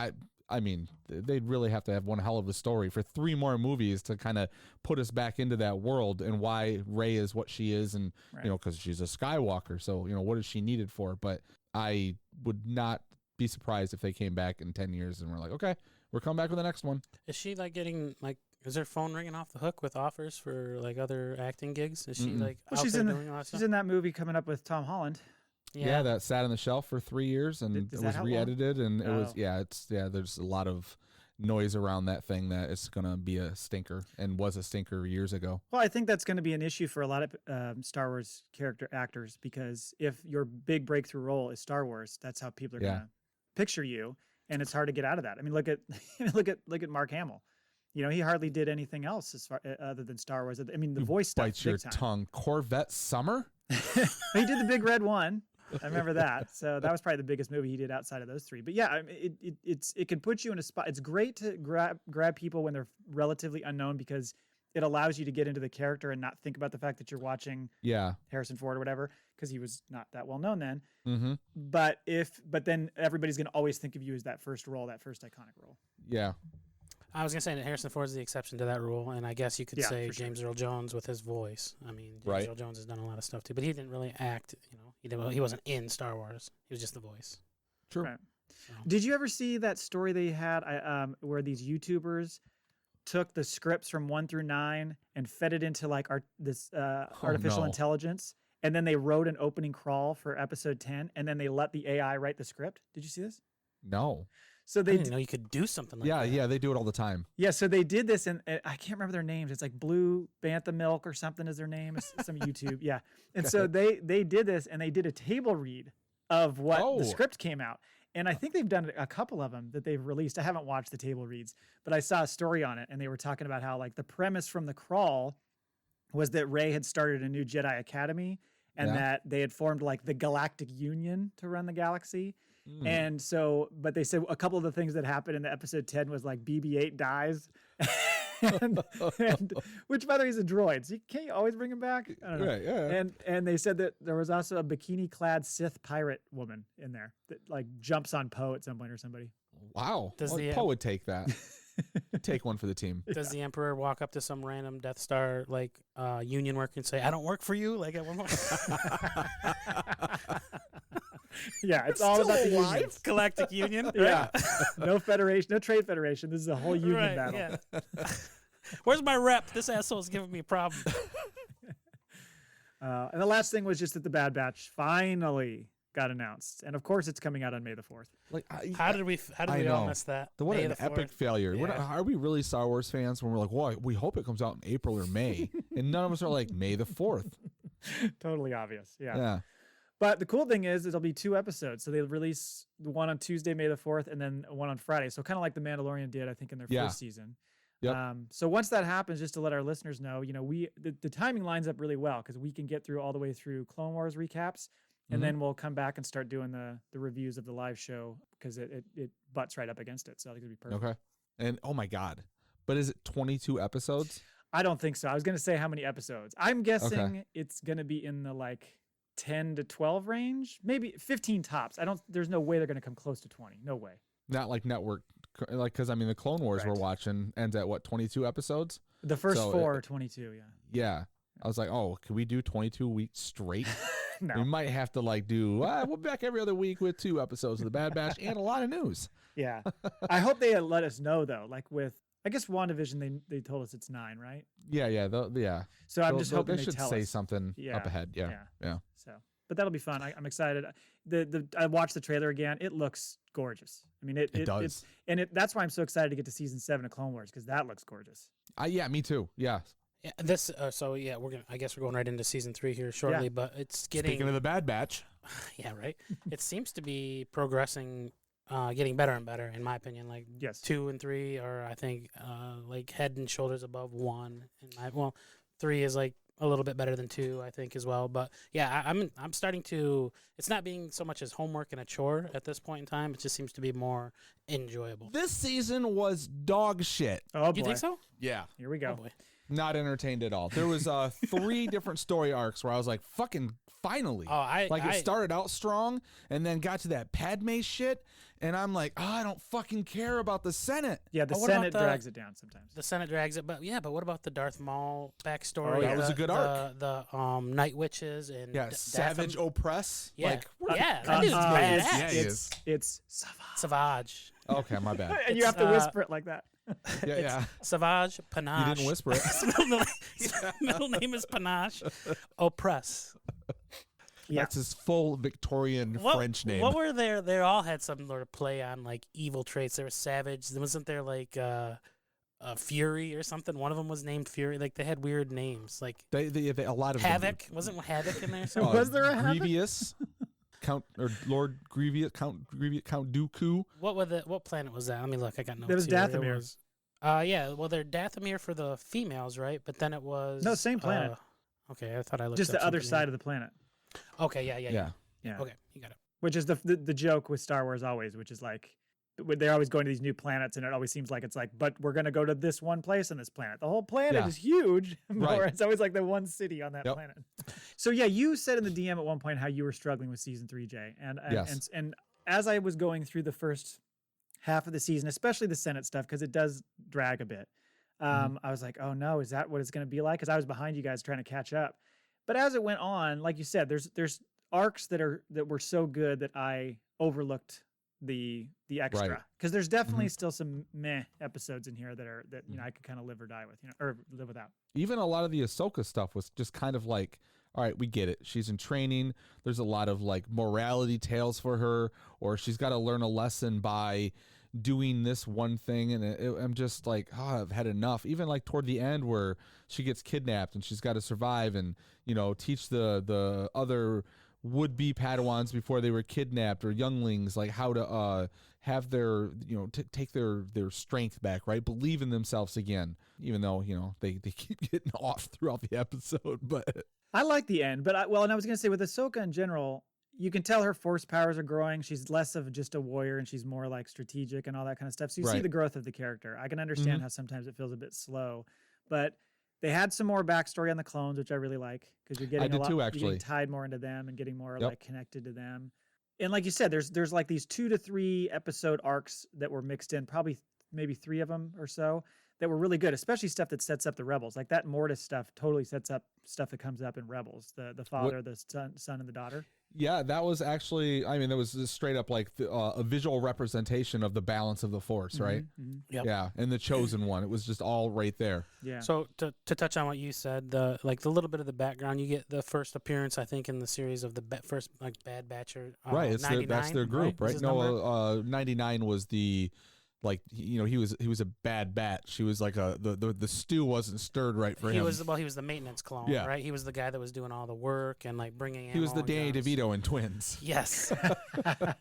I mean, they'd really have to have one hell of a story for 3 more movies to kind of put us back into that world and why Rey is what she is. And, you know, because she's a Skywalker. So, you know, what is she needed for? But I would not be surprised if they came back in 10 years and were like, okay, we're coming back with the next one. Is she like getting like, is her phone ringing off the hook with offers for like other acting gigs? Is she like out she's there in doing a lot of stuff? she's in that movie coming up with Tom Holland. Yeah, that sat on the shelf for 3 years and it was re-edited and it was there's a lot of noise around that thing that it's going to be a stinker and was a stinker years ago. Well, I think that's going to be an issue for a lot of Star Wars character actors because if your big breakthrough role is Star Wars, that's how people are going to picture you, and it's hard to get out of that. I mean, look at Mark Hamill. You know, he hardly did anything else as far other than Star Wars. I mean, the voice stuff. Bites your tongue. Corvette Summer? He did the Big Red One. I remember that. So that was probably the biggest movie he did outside of those 3. But yeah, I mean, it can put you in a spot. It's great to grab people when they're relatively unknown because it allows you to get into the character and not think about the fact that you're watching Harrison Ford or whatever because he was not that well known then. Mm-hmm. But then everybody's going to always think of you as that first role, that first iconic role. Yeah. I was going to say that Harrison Ford is the exception to that rule, and I guess you could say James Earl Jones with his voice. I mean, James Earl Jones has done a lot of stuff too, but he didn't really act. You know, he wasn't in Star Wars. He was just the voice. True. Right. So. Did you ever see that story they had where these YouTubers took the scripts from 1 through 9 and fed it into like artificial intelligence, and then they wrote an opening crawl for episode 10, and then they let the AI write the script? Did you see this? No. So they I didn't know you could do something like that. Yeah, they do it all the time. Yeah, so they did this, and I can't remember their names. It's like Blue Bantha Milk or something is their name. It's some YouTube. Yeah. And so they did this, and they did a table read of what the script came out. And I think they've done a couple of them that they've released. I haven't watched the table reads, but I saw a story on it, and they were talking about how like the premise from the crawl was that Rey had started a new Jedi Academy, and that they had formed like the Galactic Union to run the galaxy. And so, but they said a couple of the things that happened in the episode 10 was like BB-8 dies, and which by the way is a droid. So can't you always bring him back? I don't know. Right, yeah. And they said that there was also a bikini-clad Sith pirate woman in there that like jumps on Poe at some point or somebody. Wow. Poe would take that. Take one for the team. Does the Emperor walk up to some random Death Star like union worker and say, "I don't work for you"? Like at one point. Yeah, it's all about the union. Galactic Union. Right? Yeah, no federation, no trade federation. This is a whole union battle. Yeah. Where's my rep? This asshole's giving me a problem. And the last thing was just that the Bad Batch finally got announced, and of course, it's coming out on May the 4th. Like, how did we all miss that? What May an epic failure! Yeah. Are we really Star Wars fans when we're like, "Well, we hope it comes out in April or May," and none of us are like May the 4th. Totally obvious. Yeah. Yeah. But the cool thing is, it'll be 2 episodes. So they'll release one on Tuesday, May the 4th, and then one on Friday. So kind of like The Mandalorian did, I think, in their first season. Yep. So once that happens, just to let our listeners know, you know, the timing lines up really well because we can get through all the way through Clone Wars recaps, and then we'll come back and start doing the reviews of the live show because it butts right up against it. So I think it'll be perfect. Okay. And oh my God, but is it 22 episodes? I don't think so. I was going to say how many episodes. I'm guessing it's going to be in the like 10 to 12 range, maybe 15 tops. There's no way they're going to come close to 20. No way. Not like network, like, because I mean, the Clone Wars we're watching ends at what, 22 episodes? The first 4 are 22, yeah. Yeah. I was like, oh, can we do 22 weeks straight? No. We might have to like do, we'll be back every other week with 2 episodes of The Bad Batch and a lot of news. Yeah. I hope they let us know, though, like with, I guess WandaVision, they told us it's 9, right? Yeah, yeah. So I'm just hoping they should tell say us. something up ahead. Yeah. So, but that'll be fun. I'm excited. I watched the trailer again. It looks gorgeous. I mean, it does. That's why I'm so excited to get to season 7 of Clone Wars because that looks gorgeous. Yeah, me too. Yeah. Yeah, this. I guess we're going right into season 3 here shortly. Yeah. But it's getting. Speaking of the Bad Batch. Yeah, right. It seems to be progressing. Getting better and better, in my opinion. Like 2 and 3 are, I think, like head and shoulders above 1. 3 is like a little bit better than 2, I think, as well. But yeah, I'm starting to. It's not being so much as homework and a chore at this point in time. It just seems to be more enjoyable. This season was dog shit. Oh boy. You think so? Yeah. Here we go. Oh boy. Not entertained at all. There was 3 different story arcs where I was like, fucking finally. Oh, it started out strong and then got to that Padme shit. And I'm like, I don't fucking care about the Senate. Yeah, the But what Senate about drags it down sometimes. The Senate drags it, but what about the Darth Maul backstory? Oh, that was a good arc. The Night Witches and Savage Oppress. Yeah, Like, that dude's badass. Yeah, he is. It's Savage. Okay, my bad. and you have to whisper it like that. Yeah. Savage Panache. You didn't whisper it. His middle name is Panache. Oppress. Yeah. That's his full Victorian French name. What were there? They all had some sort of play on like evil traits. There was Savage. Wasn't there like Fury or something? One of them was named Fury. Like they had weird names. Like they a lot of Havoc. Wasn't Havoc in there? Was there a Havoc? Grievous? Count or Lord Grievous, Count Dooku. What planet was that? Let me look. I got notes. There was here. Dathomir. Yeah. Well, they're Dathomir for the females, right? But then it was No, same planet. Okay, I thought I looked Just up the other something side here. of the planet. Okay, yeah. Yeah. Okay, you got it. Which is the joke with Star Wars always, which is like they're always going to these new planets, and it always seems like it's like, but we're going to go to this one place on this planet. The whole planet is huge, Right. It's always like the one city on that planet. So yeah, you said in the DM at one point how you were struggling with season 3, Jay, and as I was going through the first half of the season, especially the Senate stuff, because it does drag a bit. I was like, oh no, is that what it's going to be like? Because I was behind you guys trying to catch up. But as it went on, like you said, there's arcs that were so good that I overlooked the extra, because there's definitely still some meh episodes in here that I could kind of live or die with, or live without. Even a lot of the Ahsoka stuff was just kind of like, all right, we get it. She's in training. There's a lot of like morality tales for her, or she's got to learn a lesson by doing this one thing. And I'm just like, I've had enough. Even like toward the end where she gets kidnapped and she's got to survive and, teach the other would-be Padawans before they were kidnapped, or younglings, like how to have their, take their strength back, right? Believe in themselves again, even though, they keep getting off throughout the episode. But I like the end, but I was going to say with Ahsoka in general, you can tell her force powers are growing. She's less of just a warrior and she's more like strategic and all that kind of stuff. So you see the growth of the character. I can understand how sometimes it feels a bit slow, but they had some more backstory on the clones, which I really like, because you're getting you're getting tied more into them and getting more like connected to them. And like you said, there's like these 2 to 3 episode arcs that were mixed in, probably maybe 3 of them or so, that were really good, especially stuff that sets up the Rebels. Like that Mortis stuff totally sets up stuff that comes up in Rebels, the father, the son and the daughter. Yeah, that was actually, that was just straight up like a visual representation of the balance of the Force, right? Yep. Yeah, and the Chosen One. It was just all right there. Yeah. So to touch on what you said, the little bit of the background, you get the first appearance, I think, in the series of the first like Bad Batcher. Right, that's their group, right? No, 99 was the... Like, he was a bad bat. She was like the stew wasn't stirred right for him. He was the maintenance clone, right? He was the guy that was doing all the work and like bringing. He was the Danny DeVito in Twins. Yes,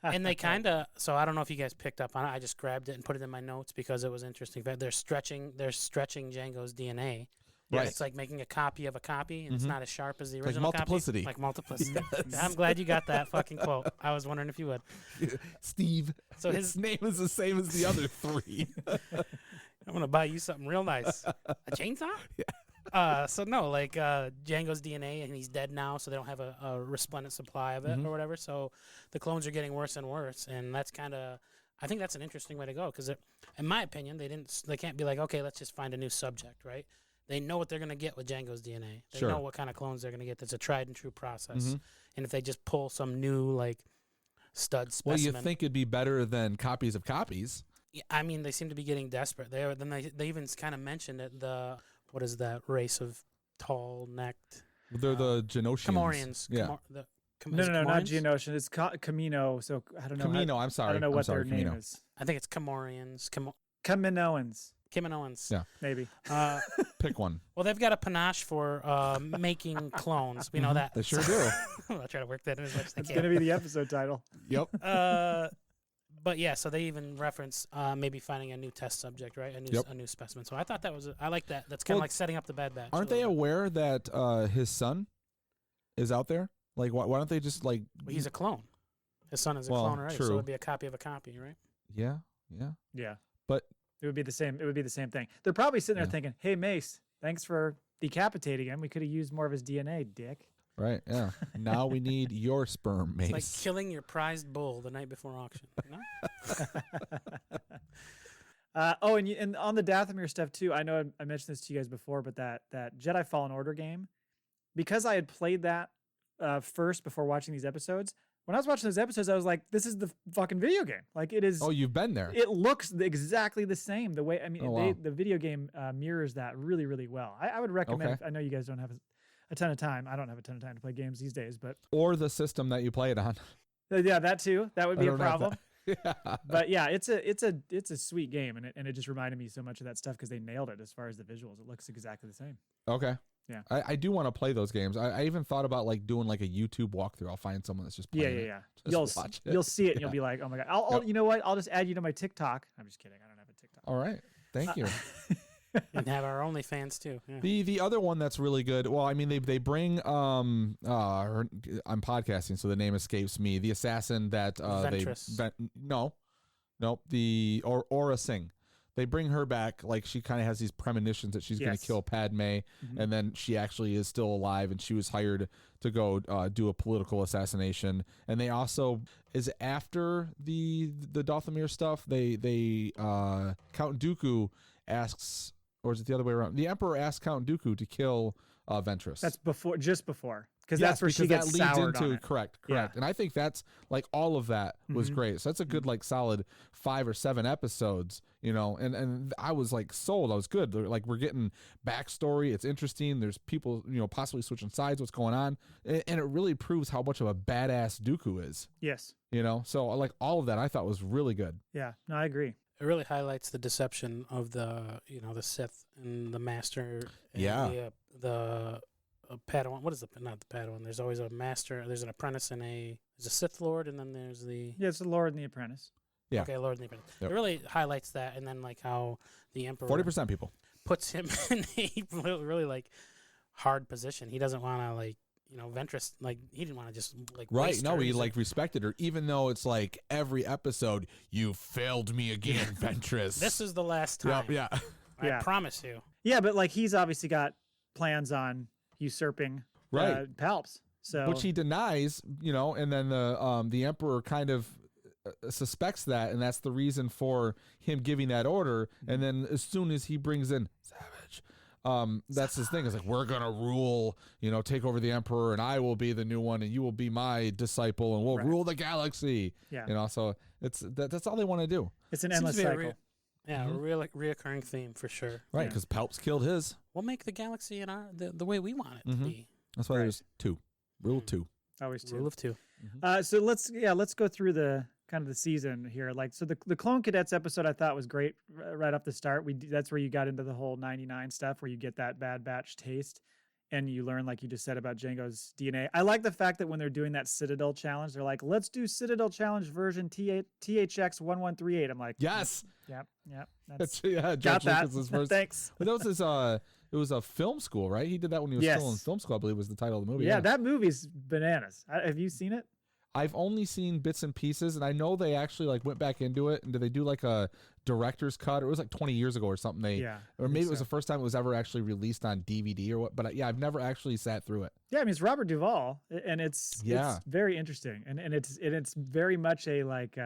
and they kind of. So I don't know if you guys picked up on it. I just grabbed it and put it in my notes because it was interesting. They're stretching Jango's DNA. Right. It's like making a copy of a copy, and it's not as sharp as the Like original multiplicity. copy. Like multiplicity. I'm glad you got that fucking quote. I was wondering if you would. Steve. So his name is the same as the other 3. I'm gonna buy you something real nice. A chainsaw? Yeah. So no, like Jango's DNA, and he's dead now, so they don't have a resplendent supply of it or whatever. So the clones are getting worse and worse, and that's kind of. I think that's an interesting way to go because, in my opinion, they can't be like, okay, let's just find a new subject, right? They know what they're going to get with Jango's DNA. They know what kind of clones they're going to get. That's a tried and true process. And if they just pull some new like stud specimen, well, you think it'd be better than copies of copies? Yeah, I mean, they seem to be getting desperate. They even kind of mentioned it. What is that race of tall necked? They're the Genosians. Comorians. Yeah. No, not Geonosian. It's Camino. So I don't know. Camino. I'm sorry. I don't know what their Camino. name is. I think it's Comorians. Kaminoans. Kaminoans. Yeah. Maybe. Pick one. Well, they've got a panache for making clones. We know that. They sure do. I'll try to work that in as much as I It's can. going to be the episode title. Yep. But yeah, so they even reference maybe finding a new test subject, right? A new specimen. So I thought I like that. That's kind of like setting up the Bad Batch. Aren't they aware that his son is out there? Like, why don't they just like? Well, he's a clone. His son is a clone already, so it would be a copy of a copy, right? Yeah. But it would be the same. It would be the same thing. They're probably sitting there thinking, "Hey, Mace, Thanks for decapitating him. We could have used more of his DNA, dick. Right. Yeah. Now we need your sperm, Mace. It's like killing your prized bull the night before auction. No? And on the Dathomir stuff too. I know I mentioned this to you guys before, but that Jedi Fallen Order game, because I had played that first before watching these episodes. When I was watching those episodes, I was like, "This is the fucking video game. Like it is." Oh, you've been there. It looks exactly the same. The way wow. the video game mirrors that really, really well. I would recommend. Okay. I know you guys don't have a ton of time. I don't have a ton of time to play games these days, but or the system that you play it on. Yeah, that too. That would be a problem. Yeah. But yeah, it's a sweet game, and it just reminded me so much of that stuff because they nailed it as far as the visuals. It looks exactly the same. Okay. Yeah. I do want to play those games. I even thought about like doing like a YouTube walkthrough. I'll find someone that's just playing Yeah. You'll watch it. You'll see it and you'll be like, oh my God. You know what? I'll just add you to my TikTok. I'm just kidding. I don't have a TikTok. All right. Thank you. And have our OnlyFans too. Yeah. The other one that's really good. Well, I mean they bring I'm podcasting, so the name escapes me. The assassin that Ventress. the Aura Singh. They bring her back, like she kind of has these premonitions that she's going to kill Padme, and then she actually is still alive, and she was hired to go do a political assassination. And they also is after the Dathomir stuff. They Count Dooku asks, or is it the other way around? The Emperor asks Count Dooku to kill Ventress. That's just before. Because that's where she gets soured on it. Correct. Yeah. And I think that's like all of that was great. So that's a good like solid 5 or 7 episodes, and I was like sold. I was good. Like we're getting backstory. It's interesting. There's people, possibly switching sides, what's going on. And it really proves how much of a badass Dooku is. Yes. So like all of that I thought was really good. Yeah, no, I agree. It really highlights the deception of the Sith and the Master. And the Padawan. What is not the Padawan? There's always a master. There's an apprentice and there's a Sith Lord, and then there's the it's the Lord and the Apprentice. Yeah. Okay, Lord and the Apprentice. Yep. It really highlights that, and then like how the Emperor 40% people puts him in a really like hard position. He doesn't want to like Ventress, like he didn't want to just like right. waste No, her. he He's like respected her, even though it's like every episode you failed me again, Ventress. This is the last time. Yeah. I promise you. Yeah, but like he's obviously got plans on usurping Palps. So which he denies, and then the Emperor kind of suspects that, and that's the reason for him giving that order. And then as soon as he brings in Savage, that's his thing. It's like, we're gonna rule, take over the Emperor, and I will be the new one, and you will be my disciple, and we'll rule the galaxy. Yeah. So that's all they want to do. It's an endless cycle. A reoccurring theme for sure. Right, because Palps killed his. We'll make the galaxy in the way we want it to be. That's why there's 2. Rule 2. Always 2. Rule of 2. So let's go through the kind of the season here. Like, so the Clone Cadets episode I thought was great right off the start. That's where you got into the whole 99 stuff, where you get that Bad Batch taste, and you learn, like you just said, about Jango's DNA. I like the fact that when they're doing that Citadel challenge, they're like, let's do Citadel challenge version THX 1138. I'm like, yes. Yep. That's got George that. Lucas's first. Thanks. But that was his it was a film school, right? He did that when he was still in film school, I believe was the title of the movie. Yeah, that movie's bananas. Have you seen it? I've only seen bits and pieces, and I know they actually like went back into it. And did they do like a director's cut? Or it was like 20 years ago or something. Or maybe it was the first time it was ever actually released on DVD or what. But I've never actually sat through it. Yeah, I mean it's Robert Duvall, and it's very interesting, and it's very much a like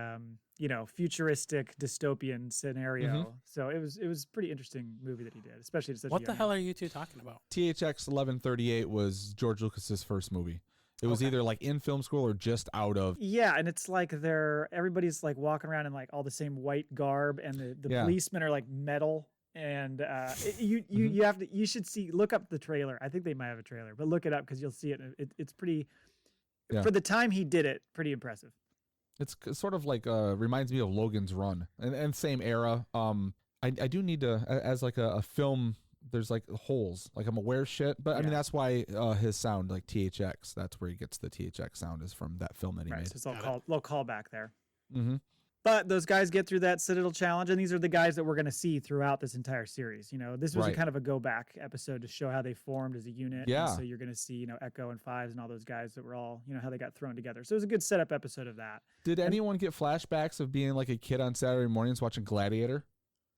futuristic dystopian scenario. So it was pretty interesting movie that he did, especially to such. What the hell are you two talking about? THX 1138 was George Lucas's first movie. It was either like in film school or just out of. Yeah, and it's like everybody's like walking around in like all the same white garb, and the policemen are like metal. And you should look up the trailer. I think they might have a trailer, but look it up because you'll see it. It's pretty for the time he did it. Pretty impressive. It's sort of like reminds me of Logan's Run and same era. I do need to as like a film. There's like holes, like I'm aware of shit, but I mean that's why his sound like THX. That's where he gets the THX sound is from that film that he made. So it's a little callback there. Mm-hmm. But those guys get through that Citadel challenge, and these are the guys that we're going to see throughout this entire series. This was a kind of a go back episode to show how they formed as a unit. Yeah. And so you're going to see, Echo and Fives and all those guys that were all, how they got thrown together. So it was a good setup episode of that. Did anyone get flashbacks of being like a kid on Saturday mornings watching Gladiator?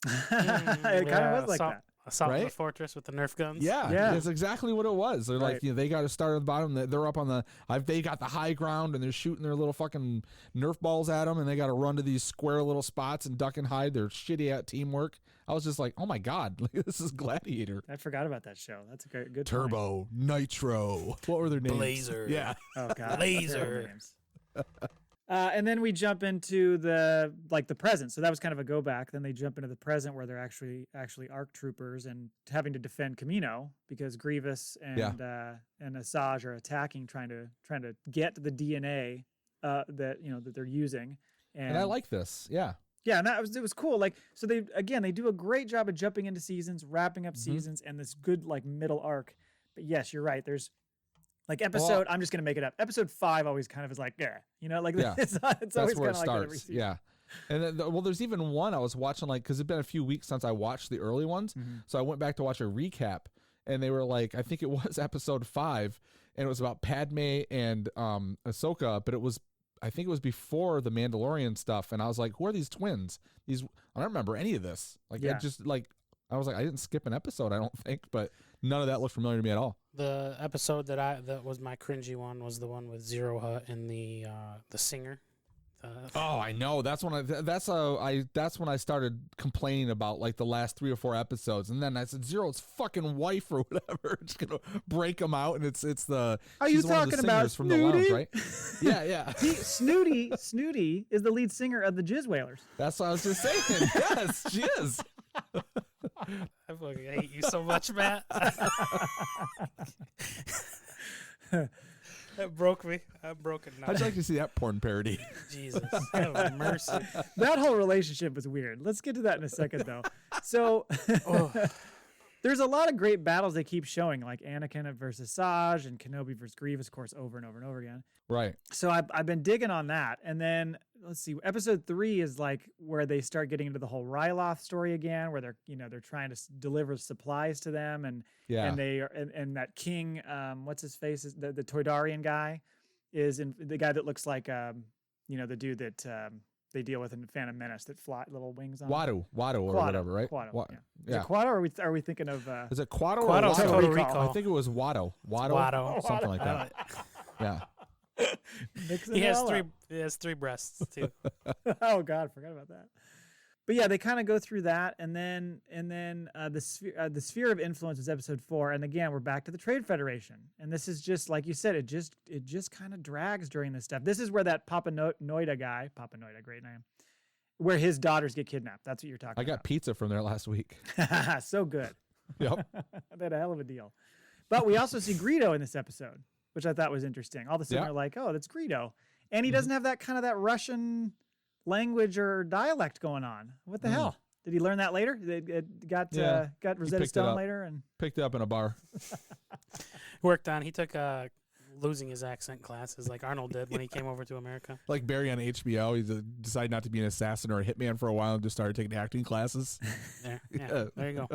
It kind of was like that. Assault on Right? the fortress with the Nerf guns. Yeah, Yeah. that's exactly what it was. They're like, Right. they got to start at the bottom. They're up on the. They got the high ground, and they're shooting their little fucking Nerf balls at them, and they got to run to these square little spots and duck and hide. They're shitty at teamwork. I was just like, oh my god, like, this is Gladiator. I forgot about that show. That's a good point. Turbo, Nitro. What were their names? Blazer. Yeah. Oh god, Laser. terrible names. And then we jump into the present. So that was kind of a go back. Then they jump into the present where they're actually ARC troopers and having to defend Kamino because Grievous and Asajj are attacking, trying to get the DNA that they're using. And I like this. Yeah. Yeah, and it was cool. Like, so they do a great job of jumping into seasons, wrapping up seasons, and this good like middle arc. But yes, you're right. There's like episode. I'm just gonna make it up. Episode 5 always kind of is like, like Yeah. it's That's always where kind it of like that every starts. season. Yeah. And then, there's even one I was watching, like, because it's been a few weeks since I watched the early ones. Mhm. So I went back to watch a recap, and they were like, I think it was episode 5, and it was about Padme and Ahsoka, but I think it was before the Mandalorian stuff. And I was like, who are these twins? I don't remember any of this. Like, Yeah. I was like, I didn't skip an episode, I don't think, but none of that looked familiar to me at all. The episode that was my cringy one was the one with Zero Hut and the singer. Oh, I know. That's when I started complaining about like the last 3 or 4 episodes, and then I said Zero's fucking wife or whatever. Just gonna break them out, and it's the. Are you she's one of the talking about singers from the lounge, Snooty? right? Yeah. Snooty is the lead singer of the Jizz Whalers. That's what I was just saying. Yes, she is. I fucking hate you so much, Matt. That broke me. I'm broken now. I'd like to see that porn parody. Jesus, have mercy. That whole relationship was weird. Let's get to that in a second, though. So there's a lot of great battles they keep showing, like Anakin versus Asajj and Kenobi versus Grievous, of course, over and over and over again. Right. So I've been digging on that. And then let's see, episode 3 is like where they start getting into the whole Ryloth story again, where they're trying to deliver supplies to them, and Yeah. and they are and that king, what's his face, is the Toydarian guy, is the guy that looks like the dude that they deal with in the Phantom Menace that fly little wings on. Watto or Quado, whatever, right? Quado, Wa- yeah. Is it Quado, or are we thinking of? Is it Quado or Quado's Watto? Total Recall. I think it was Watto. Watto. Something like that. Yeah. Mixing He it has all three. up. He has 3 breasts too. Oh God, forgot about that. But yeah, they kind of go through that, and then the sphere of influence is episode 4, and again we're back to the Trade Federation, and this is just like you said, it just kind of drags during this stuff. This is where that Papa Noida guy, great name, where his daughters get kidnapped. That's what you're talking I got pizza from there last week. about. So good. Yep. They had a hell of a deal. But we also see Greedo in this episode, which I thought was interesting. All of a sudden Yeah. are like, oh, that's Greedo, and he doesn't have that kind of that Russian language or dialect going on. What the hell? Did he learn that later? It got Rosetta picked it Stone up. later, and Picked it up in a bar. Worked on. He took losing his accent classes like Arnold did when he came over to America. Like Barry on HBO, he decided not to be an assassin or a hitman for a while and just started taking acting classes. There you go.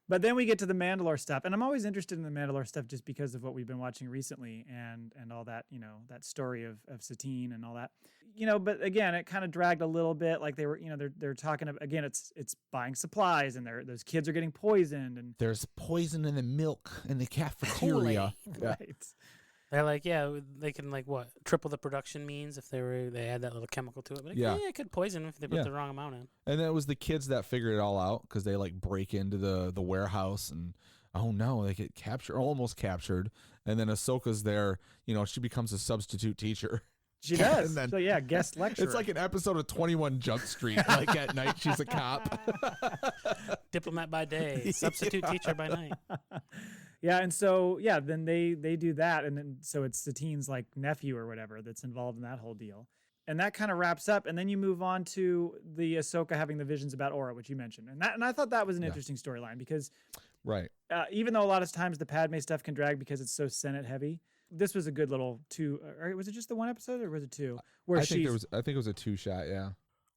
But then we get to the Mandalore stuff, and I'm always interested in the Mandalore stuff just because of what we've been watching recently and all that, that story of Satine and all that, But again, it kind of dragged a little bit. Like they were, they're talking about, again, it's buying supplies, and those kids are getting poisoned, and There's poison in the milk in the cafeteria. Yeah. right. They're like, they can triple the production means if they add that little chemical to it. But Yeah. it could poison if they put Yeah. the wrong amount in. And then it was the kids that figured it all out because they break into the warehouse and oh no, they get captured, or almost captured. And then Ahsoka's there, she becomes a substitute teacher. She does. And then- So yeah, guest lecturer. It's like an episode of 21 Jump Street. Like at night, she's a cop. Diplomat by day, substitute teacher by night. Yeah, and so then they do that, and then so it's Satine's nephew or whatever that's involved in that whole deal, and that kind of wraps up, and then you move on to the Ahsoka having the visions about Aura, which you mentioned, and I thought that was an interesting storyline because Right. even though a lot of times the Padme stuff can drag because it's so Senate heavy, this was a good little 2. Or was it just the 1 episode or was it 2? Where I think it was a 2-shot. Yeah.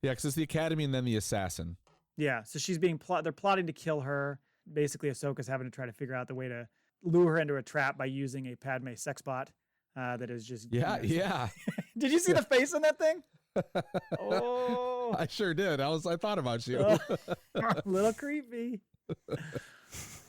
Yeah, because it's the Academy and then the assassin. Yeah, so she's being they're plotting to kill her. Basically, Ahsoka's having to try to figure out the way to lure her into a trap by using a Padme sex bot that is just... Yeah. Did you see the face on that thing? Oh, I sure did. I thought about you. a little creepy.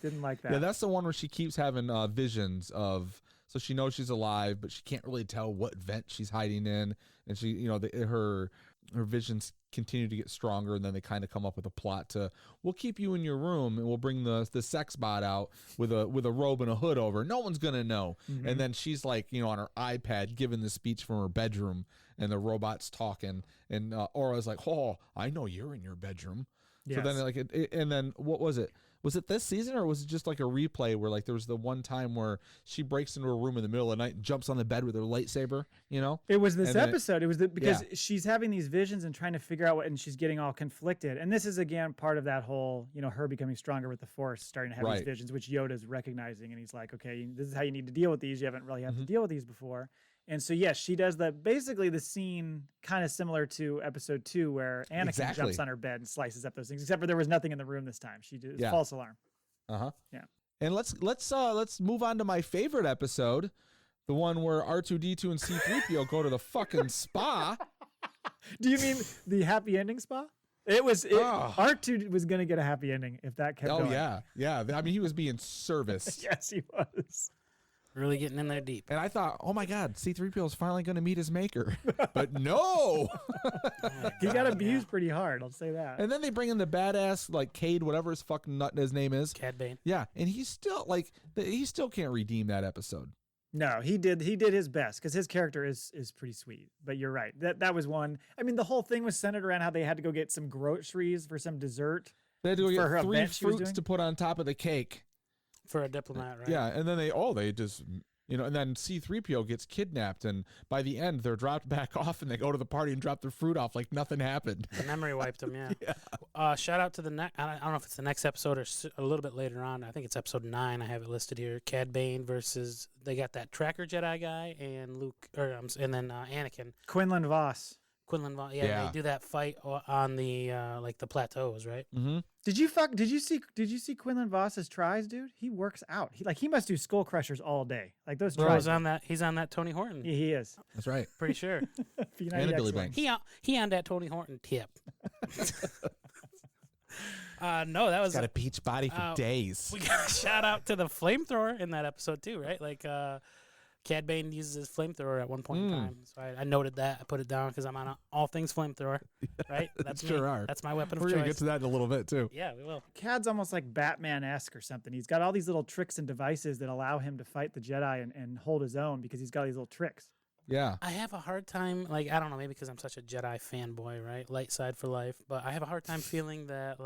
Didn't like that. Yeah, that's the one where she keeps having visions of. So she knows she's alive, but she can't really tell what vent she's hiding in, and she, her visions continue to get stronger, and then they kind of come up with a plot to, we'll keep you in your room, and we'll bring the sex bot out with a robe and a hood over. No one's gonna know. Mm-hmm. And then she's like, on her iPad giving the speech from her bedroom, and the robot's talking, and Aura's like, oh, I know you're in your bedroom. Yes. So then and then what was it? Was it this season, or was it just like a replay where like there was the one time where she breaks into a room in the middle of the night and jumps on the bed with her lightsaber, It was this And then episode. It was because she's having these visions and trying to figure out what, and she's getting all conflicted. And this is again part of that whole, her becoming stronger with the Force, starting to have these visions, which Yoda's recognizing, and he's like, okay, this is how you need to deal with these. You haven't really had to deal with these before. And so, yes, she does basically the scene kind of similar to episode 2 where Anakin jumps on her bed and slices up those things, except for there was nothing in the room this time. She did false alarm. Uh-huh. Yeah. And let's move on to my favorite episode, the one where R2-D2 and C-3PO go to the fucking spa. Do you mean the happy ending spa? R2 was going to get a happy ending if that kept going. Oh, yeah. I mean, he was being service. Yes, he was. Really getting in there deep. And I thought, oh my God, C-3PO is finally going to meet his maker. But no! He got abused pretty hard, I'll say that. And then they bring in the badass, like, Cade, whatever his fucking nut his name is. Cad Bane. Yeah, and he's still, he still can't redeem that episode. No, he did his best because his character is pretty sweet. But you're right. That was one. I mean, the whole thing was centered around how they had to go get some groceries for some dessert. They had to go get 3 fruits to put on top of the cake. For a diplomat, right? Yeah, and then they just, and then C-3PO gets kidnapped, and by the end, they're dropped back off, and they go to the party and drop their fruit off like nothing happened. The memory wiped them, yeah. Shout out to the next, I don't know if it's the next episode or a little bit later on. I think it's episode 9. I have it listed here. Cad Bane versus, they got that Tracker Jedi guy and Luke, and then Anakin. Quinlan Voss. They do that fight on the the plateaus, right? Mm-hmm. Did you see Quinlan Voss's tries, dude? He works out. He must do skull crushers all day. Like those tries. He's on that Tony Horton. He is. That's right. Pretty sure. And a Billy Banks. He on that Tony Horton tip. No, that was got a beach body for days. We got a shout out to the flamethrower in that episode too, right? Like Cad Bane uses his flamethrower at one point in time. So I noted that. I put it down because I'm on all things flamethrower, right? That's sure are. That's my weapon of We're choice. going to get to that in a little bit, too. Yeah, we will. Cad's almost like Batman-esque or something. He's got all these little tricks and devices that allow him to fight the Jedi and hold his own because he's got these little tricks. Yeah. I have a hard time, I don't know, maybe because I'm such a Jedi fanboy, right? Light side for life. But I have a hard time feeling that,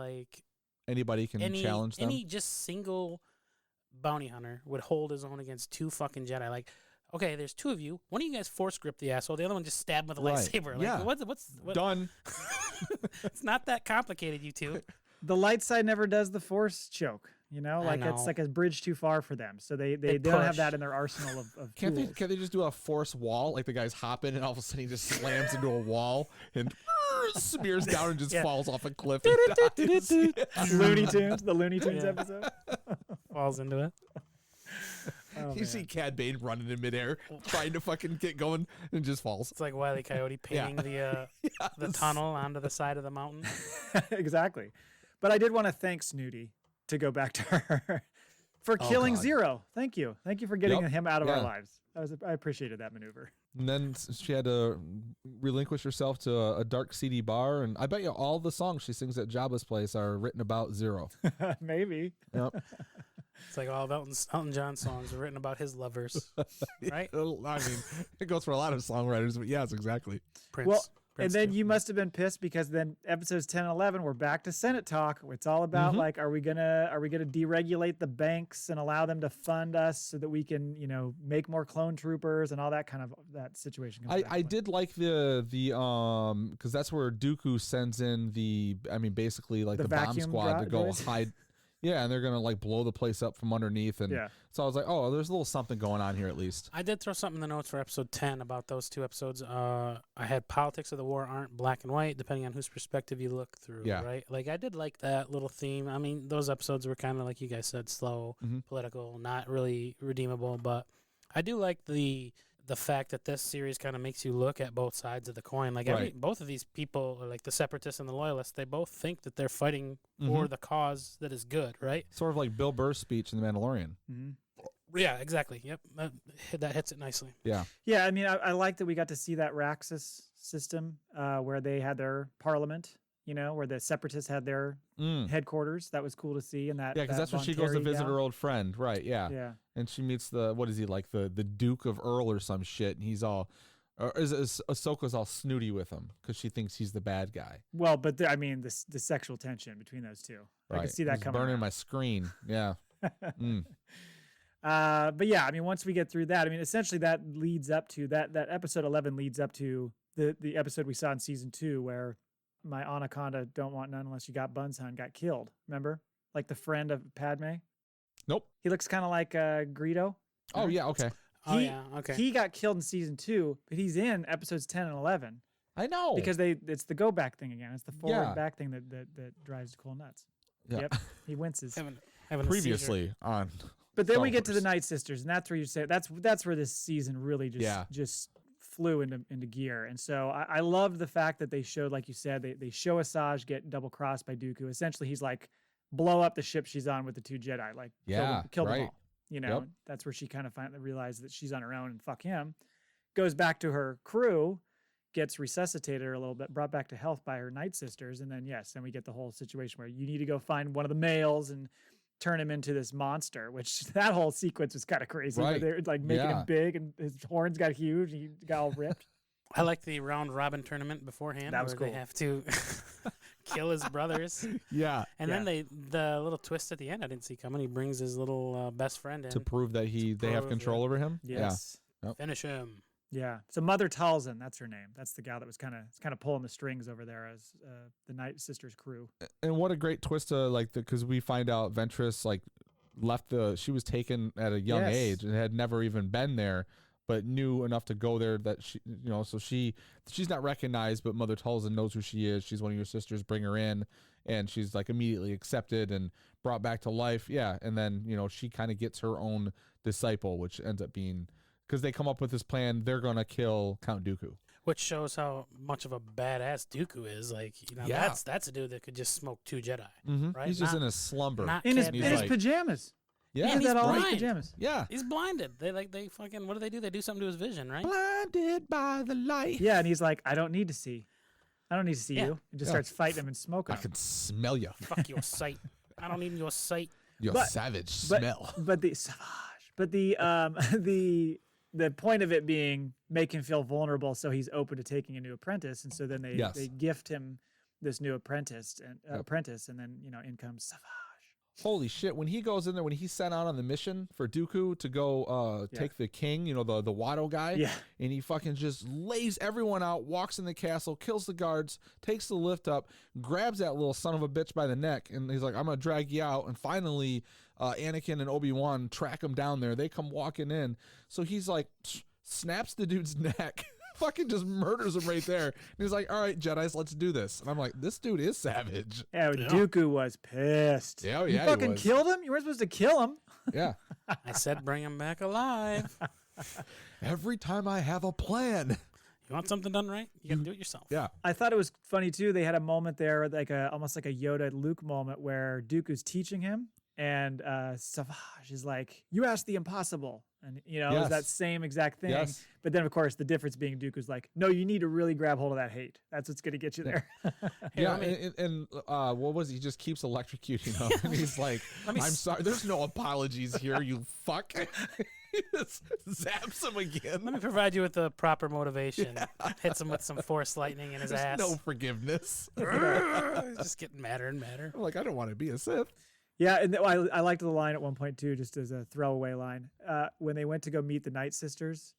anybody can challenge them. Any just single bounty hunter would hold his own against 2 fucking Jedi. Okay, there's 2 of you. One of you guys force grip the asshole. The other one just stab him with a lightsaber. Yeah. What? Done. It's not that complicated, you 2. The light side never does the force choke. It's like a bridge too far for them. So they don't have that in their arsenal of Can't tools. they just do a force wall? Like the guy's hopping and all of a sudden he just slams into a wall and smears down and just falls off a cliff and dies. The Looney Tunes episode. Falls into it. You see Cad Bane running in midair, trying to fucking get going, and just falls. It's like Wile E. Coyote painting the tunnel onto the side of the mountain. Exactly. But I did want to thank Snooty, to go back to her, for killing Zero. Thank you. Thank you for getting him out of our lives. I appreciated that maneuver. And then she had to relinquish herself to a dark, seedy bar, and I bet you all the songs she sings at Jabba's place are written about Zero. Maybe. Yep. It's like all of Elton John songs are written about his lovers, right? I mean, it goes for a lot of songwriters, but yes, exactly. Prince. And then you must have been pissed because then episodes 10 and 11 we're back to Senate talk. It's all about are we gonna deregulate the banks and allow them to fund us so that we can make more clone troopers and all that kind of that situation. I did like the because that's where Dooku sends in basically the bomb squad to go hide. Yeah, and they're going to blow the place up from underneath. And so I was like, oh, there's a little something going on here at least. I did throw something in the notes for episode 10 about those 2 episodes. I had politics of the war aren't black and white, depending on whose perspective you look through, right? I did like that little theme. I mean, those episodes were kind of, like you guys said, slow, political, not really redeemable. But I do like the the fact that this series kind of makes you look at both sides of the coin. Like both of these people, like the separatists and the loyalists, they both think that they're fighting for the cause that is good, right? Sort of like Bill Burr's speech in The Mandalorian. Yeah, exactly. Yep, that hits it nicely. Yeah. Yeah, I mean, I like that we got to see that Raxus system where they had their parliament, where the separatists had their headquarters. That was cool to see. And that because that's when she goes to visit her old friend, right? Yeah. Yeah. And she meets what is he, like the Duke of Earl or some shit, and he's all, Ahsoka's all snooty with him because she thinks he's the bad guy. Well, but the sexual tension between those two, I can see that coming. Burning my screen, yeah. But yeah, I mean, once we get through that, I mean, essentially that leads up to that episode 11 leads up to the episode we saw in season 2 where my anaconda don't want none unless you got buns, hun, got killed. Remember, like the friend of Padme. Nope. He looks kind of like Greedo. Oh yeah, okay. Okay. He got killed in season 2, but he's in episodes 10 and 11. I know, because it's the go back thing again. It's the forward back thing that drives the cool nuts. Yeah. Yep. He winces. Having Previously on. But then we get to the Night Sisters, and that's where you say that's where this season really just flew into gear. And so I loved the fact that they showed, like you said, they show Asajj get double crossed by Dooku. Essentially, he's like, blow up the ship she's on with the 2 Jedi, like kill them all. That's where she kind of finally realized that she's on her own and fuck him. Goes back to her crew, gets resuscitated a little bit, brought back to health by her Night Sisters, and then then we get the whole situation where you need to go find one of the males and turn him into this monster, which that whole sequence was kind of crazy. Right. They're like making him big and his horns got huge and he got all ripped. I like the round robin tournament beforehand. That was where cool. They have to kill his brothers. Yeah. And then the little twist at the end I didn't see coming. He brings his little best friend in. To prove that they have control over him? Yes. Yeah. Yep. Finish him. Yeah. So Mother Talzin, that's her name. That's the gal that was kind of pulling the strings over there as the Night Sisters crew. And what a great twist to because we find out Ventress she was taken at a young age and had never even been there, but knew enough to go there that she, so she's not recognized, but Mother Talzin knows who she is. She's one of your sisters. Bring her in, and she's like immediately accepted and brought back to life. Yeah, and then she kind of gets her own disciple, which ends up being because they come up with this plan. They're gonna kill Count Dooku. Which shows how much of a badass Dooku is. Like, that's a dude that could just smoke 2 Jedi, right? He's just in a slumber. In his pajamas. Yeah, and he's all in blind. his pajamas. Yeah, he's blinded. They fucking, what do? They do something to his vision, right? Blinded by the light. Yeah, and he's like, I don't need to see you. And just starts fighting him and smoking I him. can smell you. Fuck your sight. I don't need your sight. Your savage smell. But the savage. But the point of it being make him feel vulnerable, so he's open to taking a new apprentice, and so then they gift him this new apprentice, and then in comes Savage. Holy shit! When he goes in there, when he's sent out on the mission for Dooku to go take the king, the Watto guy, and he fucking just lays everyone out, walks in the castle, kills the guards, takes the lift up, grabs that little son of a bitch by the neck, and he's like, "I'm gonna drag you out." And finally, Anakin and Obi-Wan track him down there. They come walking in, so he's like, snaps the dude's neck. Fucking just murders him right there. And he's like, all right, Jedis, let's do this. And I'm like, this dude is savage. Yeah, Dooku was pissed. Yeah, you fucking killed him? You weren't supposed to kill him. Yeah. I said bring him back alive. Every time I have a plan. You want something done right? You got to do it yourself. Yeah. I thought it was funny, too. They had a moment there, almost like a Yoda Luke moment where Dooku's teaching him. And Savage is like, you asked the impossible. And, it was that same exact thing. Yes. But then, of course, the difference being Dooku's like, no, you need to really grab hold of that hate. That's what's going to get you there. And what was he? Just keeps electrocuting him. And he's like, I'm sorry. There's no apologies here, you fuck. He just zaps him again. Let me provide you with the proper motivation. Hits him with some force lightning in his ass. No forgiveness. He's just getting madder and madder. I'm like, I don't want to be a Sith. Yeah, and I liked the line at one point, too, just as a throwaway line. When they went to go meet the Night Sisters,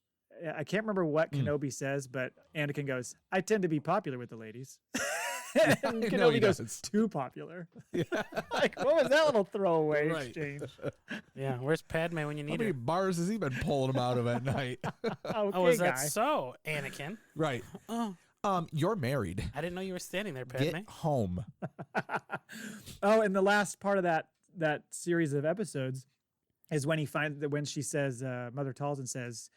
I can't remember what Kenobi says, but Anakin goes, I tend to be popular with the ladies. And Kenobi goes, too popular. Yeah. Like, what was that little throwaway exchange? Yeah, where's Padme when you need her? How many bars has he been pulling him out of at night? Is that so, Anakin? Right. You're married. I didn't know you were standing there, Padme. Get home. And the last part of that series of episodes is when he finds that when she says, Mother Talzin says,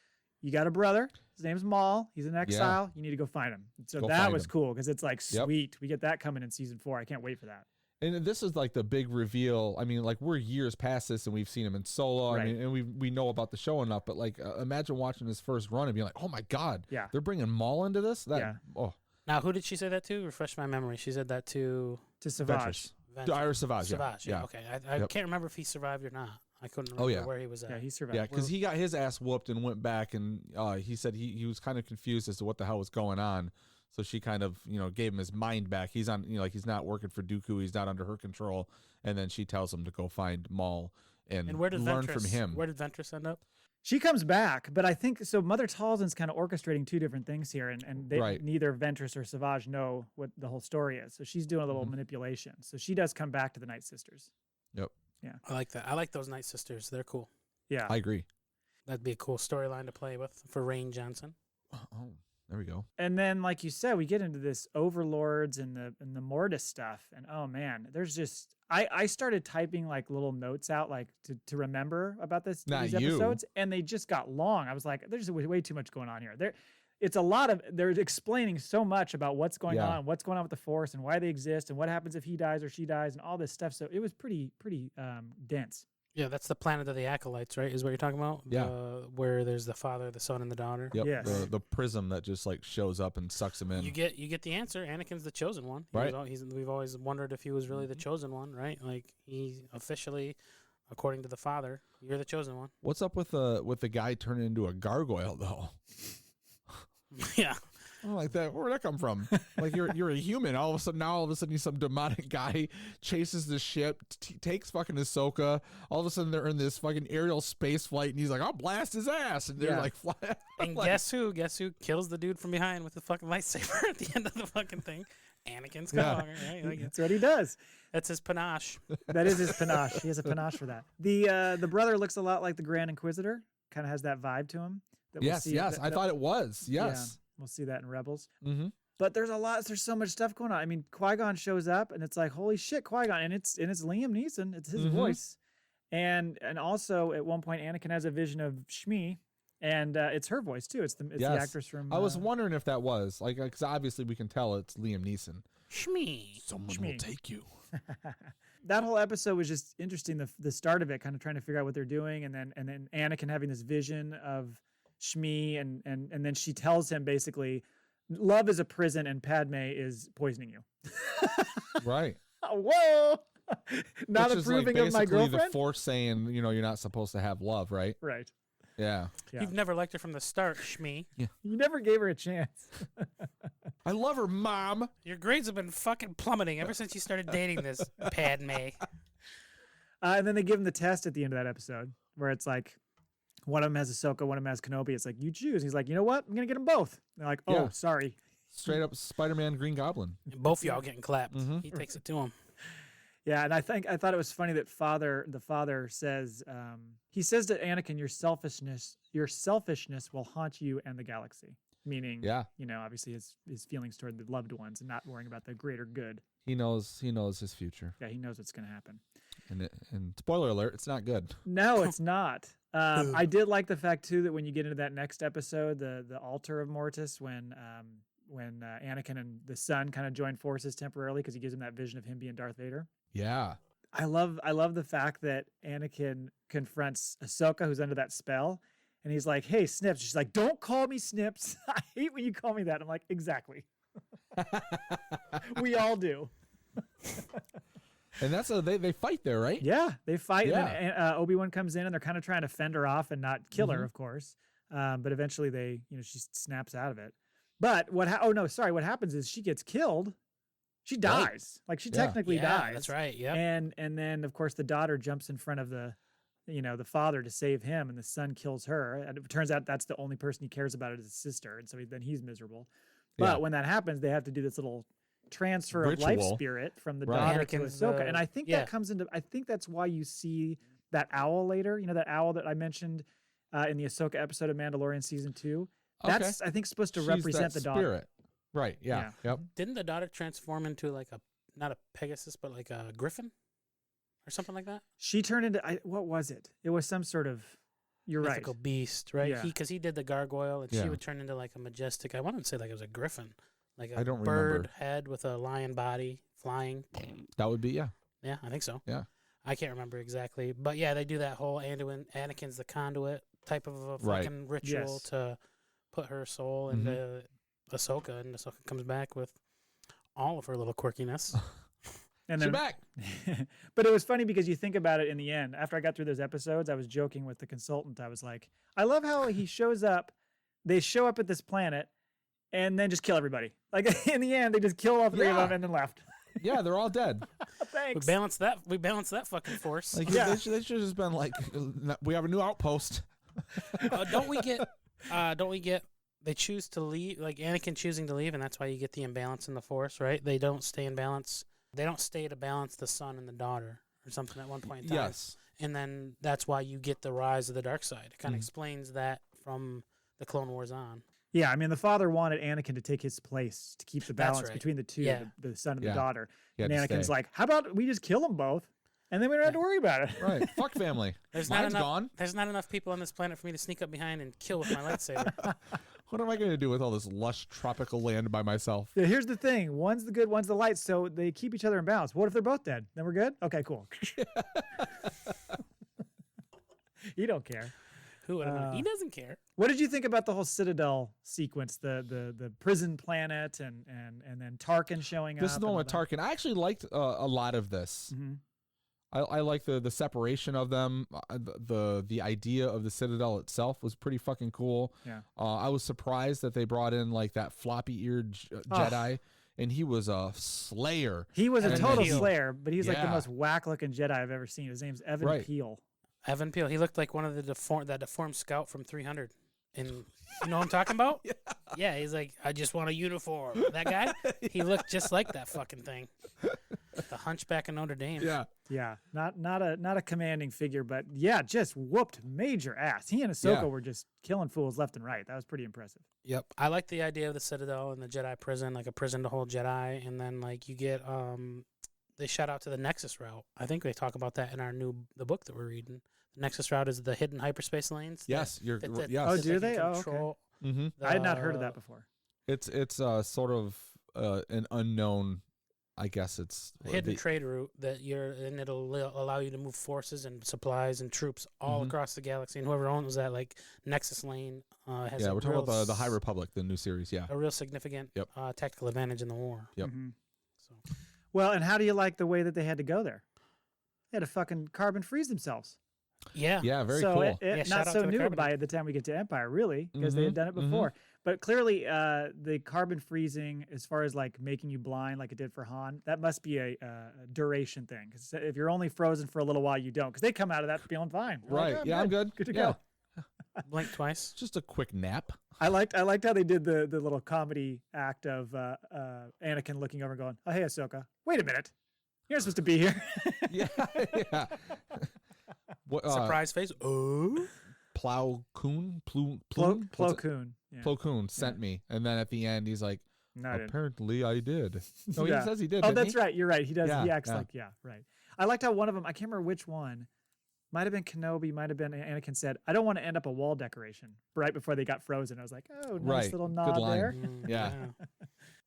you got a brother. His name's Maul. He's in exile. You need to go find him. So that was cool because it's like, sweet. We get that coming in season 4. I can't wait for that. And this is like the big reveal. I mean, like we're years past this, and we've seen him in Solo. Right. I mean, and we know about the show enough. But like, imagine watching his first run and being like, "Oh my God, they're bringing Maul into this." Now, who did she say that to? Refresh my memory. She said that to Savage. Ira Savage. Savage. Yeah. Okay. I can't remember if he survived or not. I couldn't remember where he was at. Yeah, he survived. Yeah, because he got his ass whooped and went back, and he said he was kind of confused as to what the hell was going on. So she kind of, gave him his mind back. He's on, like he's not working for Dooku. He's not under her control. And then she tells him to go find Maul and where did learn from him. Where did Ventress end up? She comes back, but I think so. Mother Talzin's kind of orchestrating two different things here, and neither Ventress or Savage know what the whole story is. So she's doing a little manipulation. So she does come back to the Night Sisters. Yep. Yeah. I like that. I like those Night Sisters. They're cool. Yeah. I agree. That'd be a cool storyline to play with for Rian Johnson. Oh, there we go. And then, like you said, we get into this overlords and the Mortis stuff, and oh man, there's just I started typing like little notes out like to remember about these episodes, and they just got long. I was like, there's way too much going on here. It's a lot of they're explaining so much about what's going on, what's going on with the Force, and why they exist, and what happens if he dies or she dies, and all this stuff. So it was pretty dense. Yeah, that's the planet of the acolytes, right? Is what you're talking about? Yeah. Where there's the father, the son, and the daughter. Yep. Yes. The prism that just like shows up and sucks him in. You get the answer. Anakin's the chosen one. Right. We've always wondered if he was really the chosen one, right? Like he officially, according to the father, you're the chosen one. What's up with the guy turning into a gargoyle though? Yeah. I'm like that. Where'd that come from? Like you're a human. All of a sudden, he's some demonic guy chases the ship, takes fucking Ahsoka. All of a sudden, they're in this fucking aerial space flight, and he's like, "I'll blast his ass!" And they're like, fly. And like, guess who? Guess who kills the dude from behind with the fucking lightsaber at the end of the fucking thing? Anakin Skywalker. Right? Like, That's what he does. that's his panache. That is his panache. He has a panache for that. The brother looks a lot like the Grand Inquisitor. Kind of has that vibe to him. Yes. I thought it was. Yes. Yeah, we'll see that in Rebels. Mm-hmm. But there's so much stuff going on. I mean, Qui-Gon shows up, and it's like, holy shit, Qui-Gon, and it's Liam Neeson. It's his voice, and also at one point, Anakin has a vision of Shmi, and it's her voice too. It's the actress from. I was wondering if that was like, because obviously we can tell it's Liam Neeson. Shmi. Someone will take you. That whole episode was just interesting. The start of it, kind of trying to figure out what they're doing, and then Anakin having this vision of Shmi, and then she tells him basically, love is a prison and Padme is poisoning you. Right. Whoa. Not Which approving is like of my girlfriend. The Force saying, you're not supposed to have love, right? Right. Yeah. You've never liked her from the start, Shmi. Yeah. You never gave her a chance. I love her, Mom. Your grades have been fucking plummeting ever since you started dating this Padme. And then they give him the test at the end of that episode where it's like, one of them has Ahsoka, one of them has Kenobi. It's like, you choose. He's like, you know what? I'm going to get them both. And they're like, oh, sorry. Straight up Spider-Man Green Goblin. Both y'all getting clapped. He takes it to him. Yeah, and I thought it was funny that the father says, he says to Anakin, your selfishness will haunt you and the galaxy. Meaning, obviously his feelings toward the loved ones and not worrying about the greater good. He knows his future. Yeah, he knows what's going to happen. And spoiler alert, it's not good. No, it's not. I did like the fact too that when you get into that next episode, the altar of Mortis, when Anakin and the son kind of join forces temporarily because he gives him that vision of him being Darth Vader. Yeah. I love the fact that Anakin confronts Ahsoka, who's under that spell, and he's like, "Hey, Snips." She's like, "Don't call me Snips. I hate when you call me that." I'm like, exactly. We all do. And that's they fight there, right? Yeah, they fight. Yeah. And then Obi-Wan comes in, and they're kind of trying to fend her off and not kill her, of course. But eventually, she snaps out of it. But what happens is she gets killed. She dies. Like she technically dies. That's right. Yeah. And then of course the daughter jumps in front of the father to save him, and the son kills her. And it turns out that's the only person he cares about is his sister, and so then he's miserable. But when that happens, they have to do this little transfer of life spirit from the daughter to Ahsoka, and I think that comes into. I think that's why you see that owl later. That owl that I mentioned in the Ahsoka episode of Mandalorian season 2. That's I think supposed to represent the daughter. Spirit. Right. Yeah. Yep. Didn't the daughter transform into like not a Pegasus, but like a Griffin, or something like that? She turned into what was it? It was some sort of. You're right. mythical beast, right? Yeah. Because he did the gargoyle, and Yeah. she would turn into like a majestic. I wanted to say like it was a griffin, like a I don't bird remember. head with a lion body flying. That would be, yeah. Yeah, I think so. Yeah. I can't remember exactly, but yeah, they do that whole Anakin's the conduit type of a Right. fucking ritual Yes. to put her soul Mhm. into Ahsoka, and Ahsoka comes back with all of her little quirkiness. And She's then, back. but it was funny because you think about it in the end. After I got through those episodes, I was joking with the consultant. I was like, I love how he shows up. They show up at this planet and then just kill everybody. Like in the end, they just kill all three of Yeah. them and then left. Yeah, they're all dead. we Thanks. balance that. We balance that fucking force. Like, Yeah. they should have just been like, we have a new outpost. Don't we get? Don't we get? They choose to leave, like Anakin choosing to leave, and that's why you get the imbalance in the Force, right? They don't stay in balance. They don't stay to balance the son and the daughter, or something at one point in time. Yes. And then that's why you get the rise of the dark side. It kind of Mhm. explains that from the Clone Wars on. Yeah, I mean, the father wanted Anakin to take his place to keep the That's balance right. between the two, Yeah. the son and Yeah. the daughter. He had And to Anakin's stay. like, how about we just kill them both? And then we don't have to worry about it. Right. Fuck family. There's not Mine's enough. gone. There's not enough people on this planet for me to sneak up behind and kill with my lightsaber. What am I going to do with all this lush tropical land by myself? Yeah, here's the thing. One's the good, one's the light, so they keep each other in balance. What if they're both dead? Then we're good? Okay, cool. You don't care. Who would have known? He doesn't care. What did you think about the whole Citadel sequence, the prison planet and then Tarkin showing up? This is the and one all with that? Tarkin. I actually liked a lot of this. Mhm. I like the separation of them. The idea of the Citadel itself was pretty fucking cool. Yeah. I was surprised that they brought in like that floppy-eared Jedi, and he was a slayer. He was a And total then- slayer, but he's like the Yeah. most whack-looking Jedi I've ever seen. His name's Evan Right. Peel. Evan Peel. He looked like one of the deformed scout from 300. And you know what I'm talking about? Yeah, he's like, I just want a uniform. That guy, he looked just like that fucking thing. The Hunchback of Notre Dame. Yeah. Yeah, not a commanding figure, but yeah, just whooped major ass. He and Ahsoka Yeah. were just killing fools left and right. That was pretty impressive. Yep. I like the idea of the Citadel and the Jedi prison, like a prison to hold Jedi, and then like you get they shout out to the Nexus route. I think they talk about that in the book that we're reading. The Nexus route is the hidden hyperspace lanes. Yes. You're. that- Yes. Oh, that do can they? Oh, okay. control Mm-hmm. I had not heard of the- that before. It's sort of an unknown. I guess it's hidden the- trade route that and it'll allow you to move forces and supplies and troops all Mhm. across the galaxy. And whoever owns that like Nexus lane has Yeah, a we're talking real about the High Republic, the new series. Yeah. a real significant Yep. tactical advantage in the war. Yep. Mhm. So Well, and how do you like the way that they had to go there? They had to fucking carbon freeze themselves. yeah, Yeah. Very so cool. it shout not out so to the new carbon. by the time we get to Empire, really, because they had Mhm, done it mhm. before. But clearly, the carbon freezing, as far as like making you blind, like it did for Han, that must be a duration thing. Because if you're only frozen for a little while, you don't. Because they come out of that feeling fine. They're like, Right. "Oh, Yeah, I'm good. Good to Yeah. go. blink twice. Just a quick nap. I liked how they did the little comedy act of Anakin looking over and going, "Oh hey Ahsoka, wait a minute, you're supposed to be here." Yeah. Yeah. What, Surprise face. Oh, Plow Koon? Plo What's it? Koon. Yeah. Plo Koon sent me, and then at the end he's like, No, I didn't. "Apparently I did." No, Yeah. he says he did. Oh, didn't that's he? right. You're right. He does. Yeah, He acts yeah. like right. I liked how one of them. I can't remember which one. Might have been Kenobi. Might have been Anakin. Said, "I don't want to end up a wall decoration." Right before they got frozen, I was like, "Oh, nice Right. little Good nod line. there." Yeah.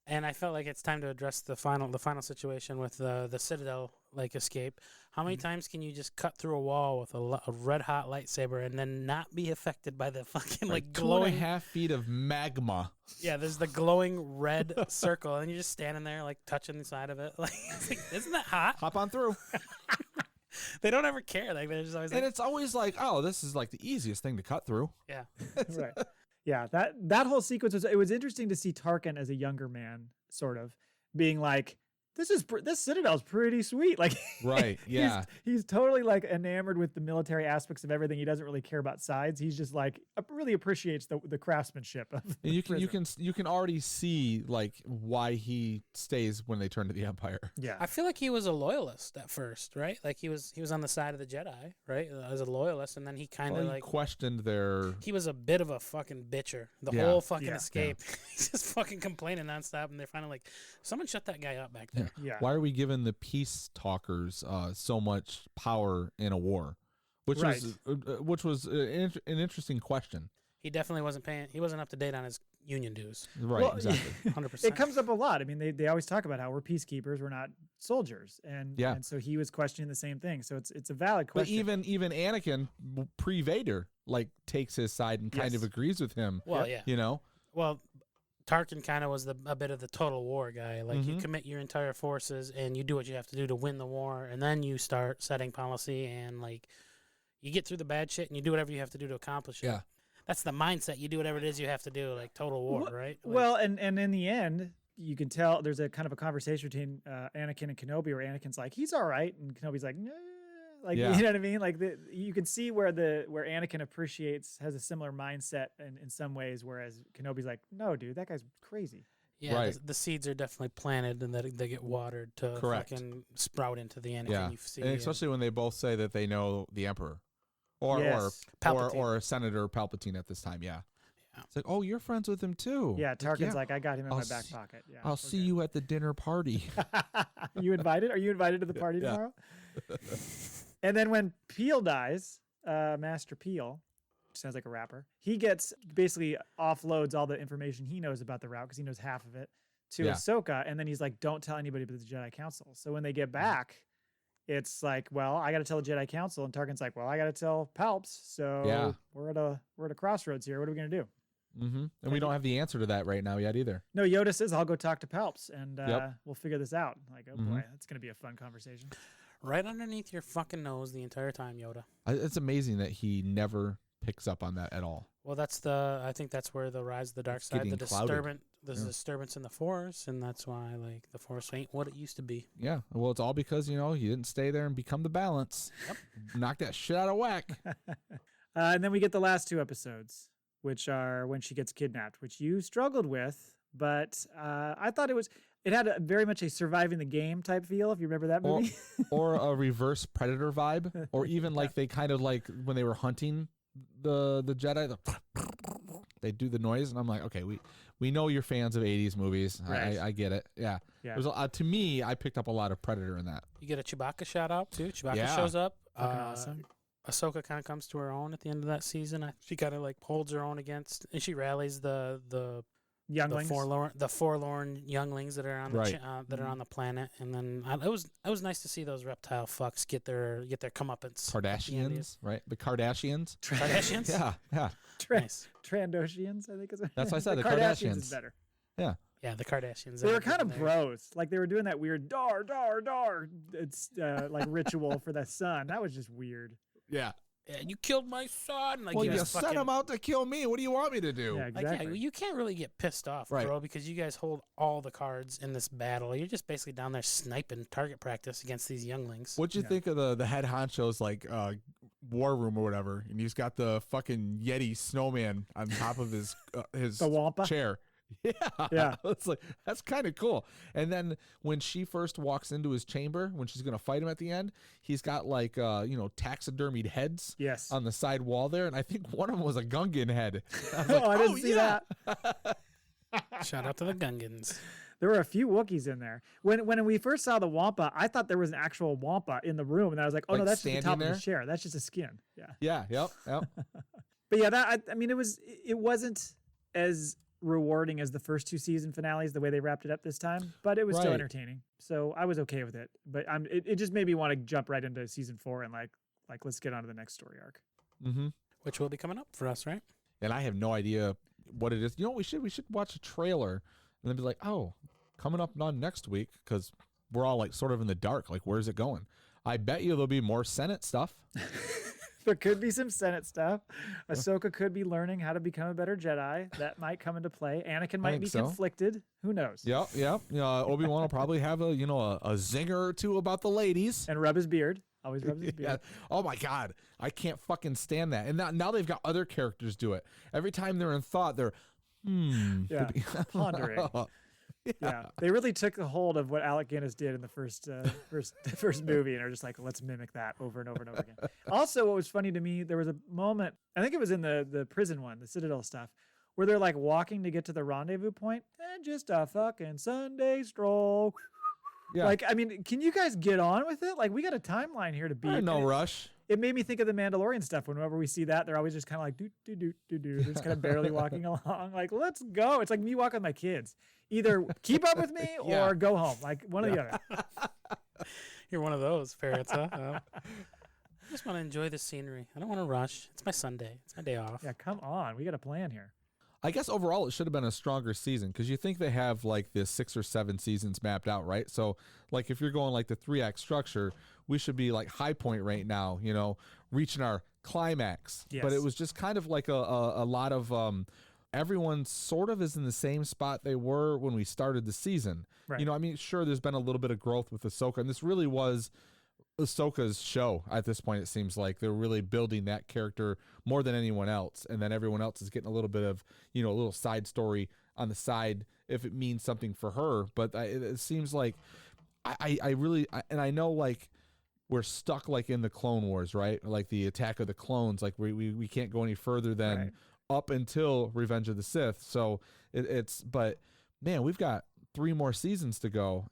And I felt like it's time to address the final situation with the Citadel like escape. How many times can you just cut through a wall with a red hot lightsaber and then not be affected by the fucking like Like glowing? 2.5 feet of magma. Yeah, there's the glowing red circle, and you're just standing there like touching the side of it. Like, isn't that hot? Hop on through. They don't ever care. Like they're just always And like, it's always like, oh, this is like the easiest thing to cut through. yeah. Right. Yeah. That whole sequence was interesting to see Tarkin as a younger man, sort of being like, this Citadel's pretty sweet. Like, Right. Yeah. he's totally like enamored with the military aspects of everything. He doesn't really care about sides. He's just like really appreciates the craftsmanship of. And you prison. can already see like why he stays when they turn to the Empire. Yeah. I feel like he was a loyalist at first, right? Like he was on the side of the Jedi, right? As a loyalist, and then he kind of Well, he like questioned their. he was a bit of a fucking bitcher. The Yeah. whole fucking Yeah. escape. He's just fucking complaining nonstop, and they're finally like, someone shut that guy up back there. Yeah. Why are we giving the peace talkers so much power in a war? which Right. was an interesting question. He definitely wasn't paying. He wasn't up to date on his union dues. Right, Well, exactly. 100%. It comes up a lot. I mean, they always talk about how we're peacekeepers, we're not soldiers, and Yeah. and so he was questioning the same thing. So it's a valid But question. even Anakin pre-Vader like takes his side and kind of Yes. agrees with him. Well, yeah. You know. Well, Tarkin kind of was a bit of the total war guy. Like you Mhm. commit your entire forces and you do what you have to do to win the war, and then you start setting policy and like you get through the bad shit and you do whatever you have to do to accomplish it. Yeah. That's the mindset. You do whatever it is you have to do, like total war, Wh- right? Like, Well, and in the end, you can tell there's a kind of a conversation between Anakin and Kenobi, where Anakin's like, he's all right, and Kenobi's like, nah. Like, Yeah. you know what I mean? Like you can see where Anakin has a similar mindset in some ways, whereas Kenobi's like, no, dude, that guy's crazy. yeah, Right. the seeds are definitely planted and that they get watered to Correct. fucking sprout into the Anakin Yeah. you see. And especially when they both say that they know the Emperor, or Yes. Palpatine. or Senator Palpatine at this time. Yeah. Yeah. It's like, oh, you're friends with him too. Yeah, Tarkin's yeah. like, I got him in I'll my back see- pocket. Yeah, I'll see you at the dinner party. you invited? Are you invited to the party Yeah. tomorrow? And then when Peel dies, Master Peel, sounds like a rapper, he basically offloads all the information he knows about the route because he knows half of it to Yeah. Ahsoka, and then he's like, "Don't tell anybody but the Jedi Council." So when they get back, it's like, "Well, I got to tell the Jedi Council," and Tarkin's like, "Well, I got to tell Palps." So Yeah. we're at a crossroads here. What are we gonna do? Mm-hmm. And we don't have the answer to that right now yet either. No, Yoda says, "I'll go talk to Palps, and Yep. we'll figure this out." Like, oh Mhm. boy, that's gonna be a fun conversation. right underneath your fucking nose the entire time, Yoda. It's amazing that he never picks up on that at all. Well, I think that's where the rise of the dark It's side, the getting clouded. the Yeah. disturbance in the Force, and that's why like the Force ain't what it used to be. Yeah. Well, it's all because, he didn't stay there and become the balance. Yep. Knock that shit out of whack. And then we get the last two episodes, which are when she gets kidnapped, which you struggled with, but I thought it had very much a surviving the game type feel, if you remember that Or- movie. Or a reverse Predator vibe. Or even like they kind of like when they were hunting the Jedi, they do the noise. And I'm like, okay, we know you're fans of 80s movies. Right. I get it. Yeah. Yeah. There's to me, I picked up a lot of Predator in that. You get a Chewbacca shout out too. Chewbacca Yeah. shows up. Fucking awesome. Ahsoka kind of comes to her own at the end of that season. She kind of like holds her own against, and she rallies the Younglings. forlorn younglings that are on Right. that are on the planet. And then it was nice to see those reptile fucks get their comeuppance. at the end of it. Kardashians, right? The Kardashians. Kardashians. Yeah. Nice. Trandoshians, I think is what That's what I said, the Kardashians is Kardashians. better. Yeah, the Kardashians. They were ended kind up of there. bros. Like they were doing that weird dar dar dar. It's like ritual for the sun. That was just weird. Yeah. Yeah, you killed my son. Like Well, he you was sent fucking, him out to kill me. What do you want me to do? Yeah, Like, exactly. yeah, you can't really get pissed off, Right. bro, because you guys hold all the cards in this battle. You're just basically down there sniping target practice against these younglings. What'd you Yeah. think of the head honcho's like war room or whatever? And he's got the fucking Yeti snowman on top of his The Wampa. chair. Yeah, Yeah. It's like that's kind of cool. And then when she first walks into his chamber, when she's gonna fight him at the end, he's got like taxidermied heads Yes. on the side wall there, and I think one of them was a Gungan head. I was Oh, like, I didn't see yeah. that. Shout out to the Gungans. There were a few Wookiees in there. When we first saw the Wampa, I thought there was an actual Wampa in the room, and I was like, oh no, Like that's just the standing top of there? the chair. That's just a skin. Yeah. Yeah, yep. But yeah, I mean, it wasn't as rewarding as the first two season finales, the way they wrapped it up this time, but it was still Right. entertaining. So I was okay with it. But it just made me want to jump right into season 4 and like let's get on to the next story arc. Mm-hmm. Which will be coming up for us, right? And I have no idea what it is. You know what we should watch a trailer and then be like, oh, coming up on next week, because we're all like sort of in the dark. Like, where's it going? I bet you there'll be more Senate stuff. There could be some Senate stuff. Ahsoka could be learning how to become a better Jedi. That might come into play. Anakin might think be so. conflicted. Who knows? Yep. Obi-Wan will probably have a zinger or two about the ladies. And rub his beard. Always rubs his Yeah. beard. Oh my God, I can't fucking stand that. And now they've got other characters do it. Every time they're in thought, they're Yeah. Pondering. Yeah, they really took a hold of what Alec Guinness did in the first movie, and are just like, let's mimic that over and over and over again. Also, what was funny to me, there was a moment, I think it was in the prison one, the Citadel stuff, where they're like walking to get to the rendezvous point, and just a fucking Sunday stroll. Yeah. Like, I mean, can you guys get on with it? Like, we got a timeline here to beat. no rush. it made me think of the Mandalorian stuff. Whenever we see that, they're always just kind of like They're just kind of barely walking along. Like, let's go. It's like me walking with my kids. Either keep up with me or go home. Like one or the other. You're one of those parents, huh? I just want to enjoy the scenery. I don't want to rush. It's my Sunday. It's my day off. Yeah, come on. We got a plan here. I guess overall it should have been a stronger season because you think they have like the 6 or 7 seasons mapped out, right? So like if you're going like the 3-act structure, we should be like high point right now, you know, reaching our climax. Yes. But it was just kind of like a lot of everyone sort of is in the same spot they were when we started the season. Right. You know, I mean, sure, there's been a little bit of growth with Ahsoka, and this really was Ahsoka's show at this point. It seems like they're really building that character more than anyone else, and then everyone else is getting a little bit of, you know, a little side story on the side if it means something for her. But it seems like I really and I know like we're stuck like in the Clone Wars, right? Like the Attack of the Clones, like we can't go any further than up until Revenge of the Sith. So but man, we've got 3 more seasons to go.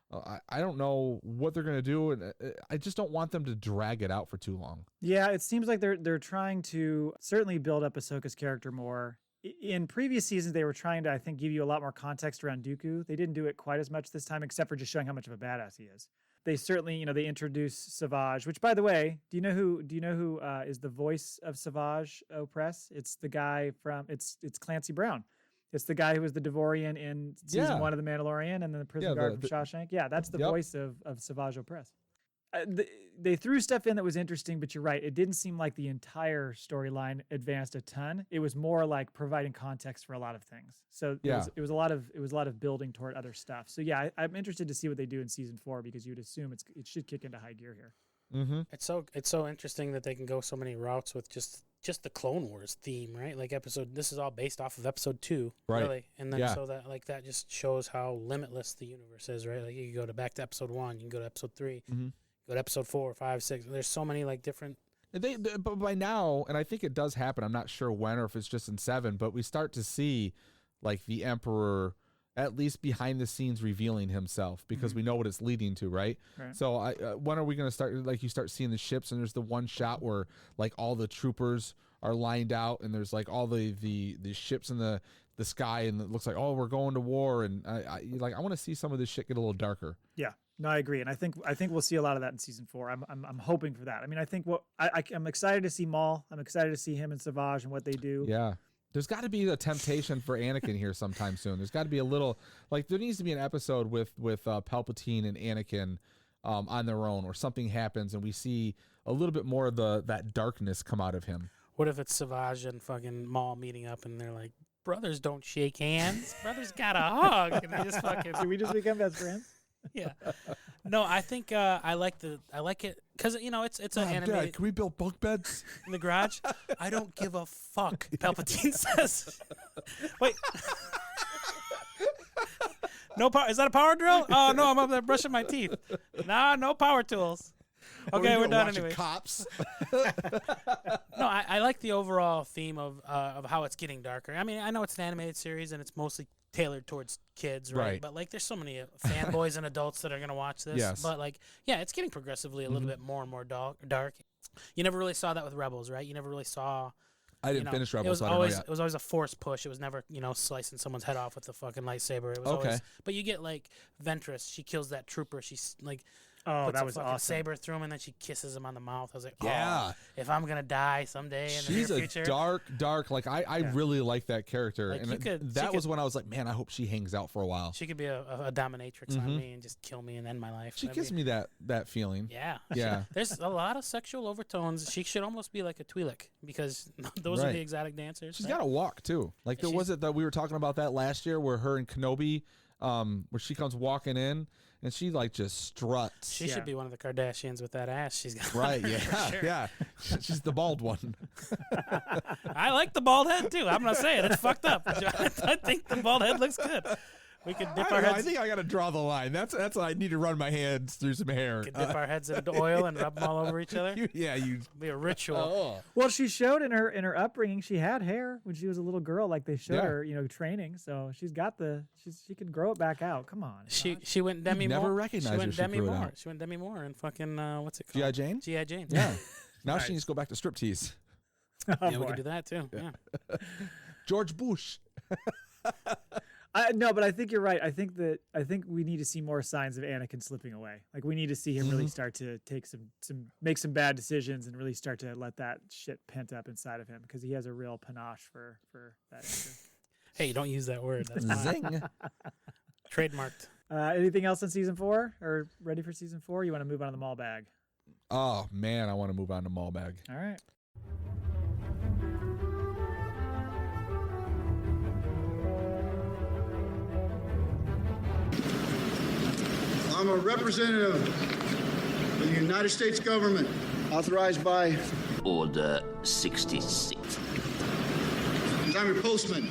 I don't know what they're going to do, and I just don't want them to drag it out for too long. Yeah, it seems like they're trying to certainly build up Ahsoka's character more. In previous seasons, they were trying to, I think, give you a lot more context around Dooku. They didn't do it quite as much this time, except for just showing how much of a badass he is. They certainly, you know, they introduced Savage, which, by the way, do you know who is the voice of Savage Oppress? It's the guy from it's Clancy Brown. It's the guy who was the Devorian in season 1 of The Mandalorian and then the prison guard from Shawshank. Yeah, that's the voice of Savage Oppress. They threw stuff in that was interesting, but you're right. It didn't seem like the entire storyline advanced a ton. It was more like providing context for a lot of things. So it was a lot of building toward other stuff. So yeah, I'm interested to see what they do in season 4 because you'd assume it should kick into high gear here. Mm-hmm. It's so interesting that they can go so many routes with just the Clone Wars theme, right? Like this is all based off of episode 2, right? Really, and then so that just shows how limitless the universe is, right? Like you can go back to episode 1, you can go to episode 3, go to episode 4, 5, 6. There's so many like different. But by now, and I think it does happen. I'm not sure when or if it's just in 7, but we start to see like the Emperor at least behind the scenes revealing himself because we know what it's leading to, right? So when are we going to start, like you start seeing the ships and there's the one shot where like all the troopers are lined out and there's like all the ships in the sky and it looks like, oh, we're going to war. And I want to see some of this shit get a little darker. Yeah, no, I agree. And I think we'll see a lot of that in season 4. I'm hoping for that. I mean, I think I'm excited to see Maul. I'm excited to see him and Savage and what they do. Yeah. There's got to be a temptation for Anakin here sometime soon. There's got to be a little, like there needs to be an episode with Palpatine and Anakin on their own, or something happens and we see a little bit more of that darkness come out of him. What if it's Savage and fucking Maul meeting up and they're like, brothers don't shake hands, brothers got a hug, and they just fucking. Did we just become best friends? Yeah. No, I think I like it because you know it's an animated. Dad, can we build bunk beds in the garage? I don't give a fuck. Palpatine says. Wait. No power. Is that a power drill? Oh no, I'm up there brushing my teeth. Nah, no power tools. Okay, we're done anyway. Cops. No, I like the overall theme of how it's getting darker. I mean, I know it's an animated series and it's mostly tailored towards kids, right? But like, there's so many fanboys and adults that are gonna watch this. Yes. But like, yeah, it's getting progressively a little bit more and more dark. You never really saw that with Rebels, right? You never really saw. I didn't finish Rebels. It was so I don't always know yet. it was always a forced push. It was never slicing someone's head off with a fucking lightsaber. It was always. But you get like Ventress. She kills that trooper. She's like. Oh, puts that a was fucking awesome. saber through him, and then she kisses him on the mouth. I was like, yeah. If I'm gonna die someday in the near future, she's a dark. Like I really like that character, Like, and that was when I was like, man, I hope she hangs out for a while. She could be a dominatrix on me and just kill me and end my life. She gives me that feeling. Yeah, yeah. There's a lot of sexual overtones. She should almost be like a Twi'lek because those are the exotic dancers. She's got to walk too. Like there was it that we were talking about that last year where her and Kenobi, where she comes walking in. And she like just struts. She should be one of the Kardashians with that ass she's got. Right, yeah, yeah. She's the bald one. I like the bald head too. I'm gonna say it. It's fucked up. I think the bald head looks good. We could dip our heads. I think I got to draw the line. That's I need to run my hands through some hair. We could dip our heads into oil and rub them all over each other. You be a ritual. Oh. Well, she showed in her upbringing she had hair when she was a little girl, like they showed her, training. So she's got she could grow it back out. Come on. She went Demi Moore. Never recognized her. She went Demi Moore. She went Demi Moore and fucking what's it called? G.I. Jane. G.I. Jane. Yeah. Now Nice. she needs to go back to striptease. Oh, Yeah, we boy. can do that too. Yeah. George Bush. No, but I think you're right. I think we need to see more signs of Anakin slipping away. Like we need to see him really start to take make some bad decisions and really start to let that shit pent up inside of him because he has a real panache for that answer. Hey, don't use that word. That's fine. Zing. Trademarked. Anything else in season 4 or ready for season 4? You want to move on to the mall bag? Oh, man, I want to move on to Maulbag. All right. I'm a representative of the United States government, authorized by, Order 66. and I'm your postman.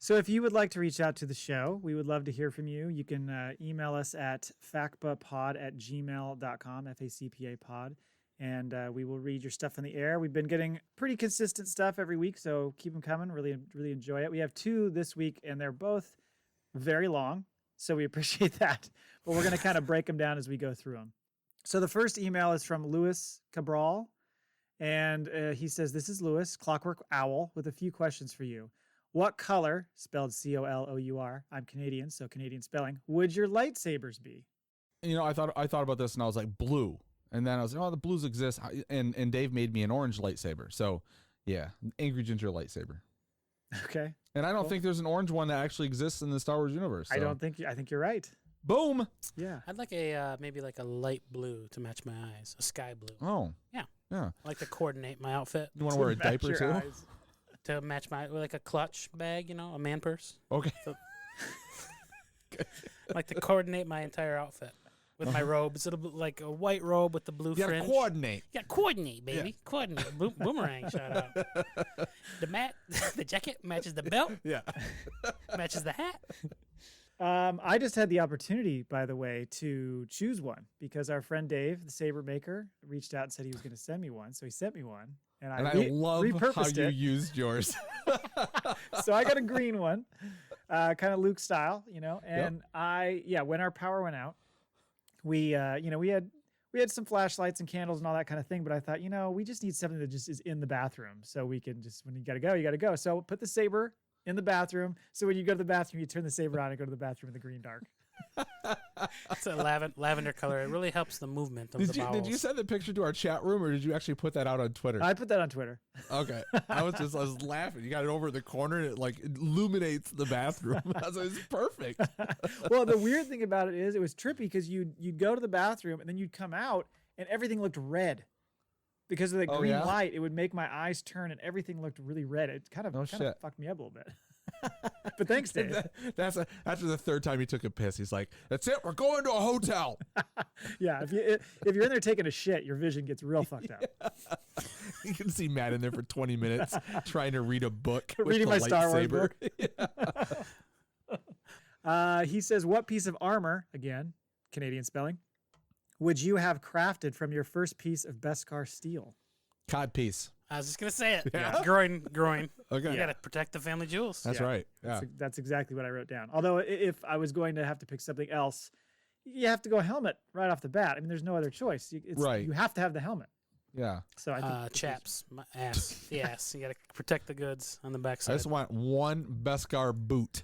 So if you would like to reach out to the show, we would love to hear from you. You can email us at facpapod@gmail.com, FACPA pod, and we will read your stuff on the air. We've been getting pretty consistent stuff every week, so keep them coming. Really, really enjoy it. We have 2 this week, and they're both very long, so we appreciate that. But we're going to kind of break them down as we go through them. So the first email is from Louis Cabral, and he says, "This is Louis, Clockwork Owl, with a few questions for you. What color, spelled C-O-L-O-U-R, I'm Canadian, so Canadian spelling, would your lightsabers be?" You know, I thought about this and I was like, blue. And then I was like, oh, the blues exist. And Dave made me an orange lightsaber. So, yeah, Angry Ginger lightsaber. Okay. And I don't Cool. think there's an orange one that actually exists in the Star Wars universe. I so. think you're right. Boom. Yeah. I'd like a maybe like a light blue to match my eyes, a sky blue. Oh. Yeah. Yeah. I like to coordinate my outfit You want to wear a Match diaper your too? eyes. to match my like a clutch bag, you know, a man purse. Okay. I like to coordinate my entire outfit with my robes. It'll be like a white robe with the blue You gotta fringe. coordinate. Yeah, coordinate, baby. Coordinate. Boomerang, shout out. The jacket matches the belt, Yeah. matches the hat. I just had the opportunity, by the way, to choose one because our friend Dave, the saber maker, reached out and said he was going to send me one. So he sent me one, and And I love how repurposed you it. used yours. So I got a green one, kind of Luke style, you know. And when our power went out, we had some flashlights and candles and all that kind of thing. But I thought, we just need something that just is in the bathroom, so we can just when you got to go. So put the saber in the bathroom. So when you go to the bathroom, you turn the saber on and go to the bathroom in the green dark. It's a lavender color. It really helps the movement of the bowels. Did you send the picture to our chat room, or did you actually put that out on Twitter? I put that on Twitter. Okay, I was laughing. You got it over in the corner, and it like illuminates the bathroom. I was like, it's perfect. Well, the weird thing about it is it was trippy because you'd go to the bathroom and then you'd come out and everything looked red. Because of the green yeah? light, it would make my eyes turn and everything looked really red. It kind of shit. fucked me up a little bit. But thanks, Dave. After the third time he took a piss, he's like, "That's it. We're going to a hotel." Yeah, if you're in there taking a shit, your vision gets real fucked up. You can see Matt in there for 20 minutes trying to read a book, with Reading the my Star Wars lightsaber. book. He says, "What piece of armor, again, Canadian spelling, would you have crafted from your first piece of Beskar steel?" Cod piece. I was just gonna say it. Yeah. Groin. Okay. You gotta protect the family jewels. That's right. Yeah. That's exactly what I wrote down. Although if I was going to have to pick something else, you have to go helmet right off the bat. I mean, there's no other choice. Right. You have to have the helmet. Yeah. So I think Chaps, my ass, the ass. You gotta protect the goods on the I backside. just want one Beskar boot.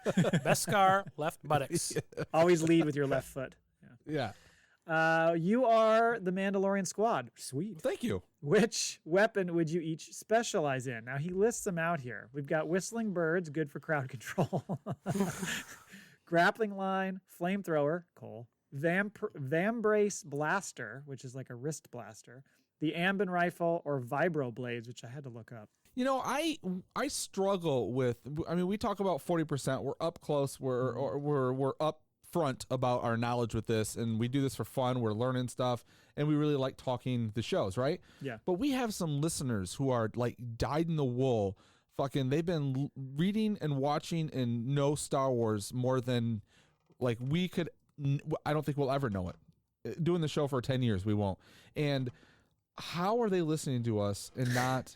Beskar, left buttocks. always lead with your left foot. Yeah. You are the Mandalorian squad. Sweet. Thank you. Which weapon would you each specialize in? Now he lists them out here. We've got whistling birds, good for crowd control. Grappling line, flamethrower, Cole. Vambrace blaster, which is like a wrist blaster. The Ambin rifle or vibro blades, which I had to look up. You know, I struggle with. I mean, we talk about 40%. We're up close. We're up front about our knowledge with this, and we do this for fun. We're learning stuff, and we really like talking the shows, right? Yeah. But we have some listeners who are like dyed in the wool. Fucking, they've been reading and watching and know Star Wars more than like we could. I don't think we'll ever know it. Doing the show for 10 years, we won't. And how are they listening to us and not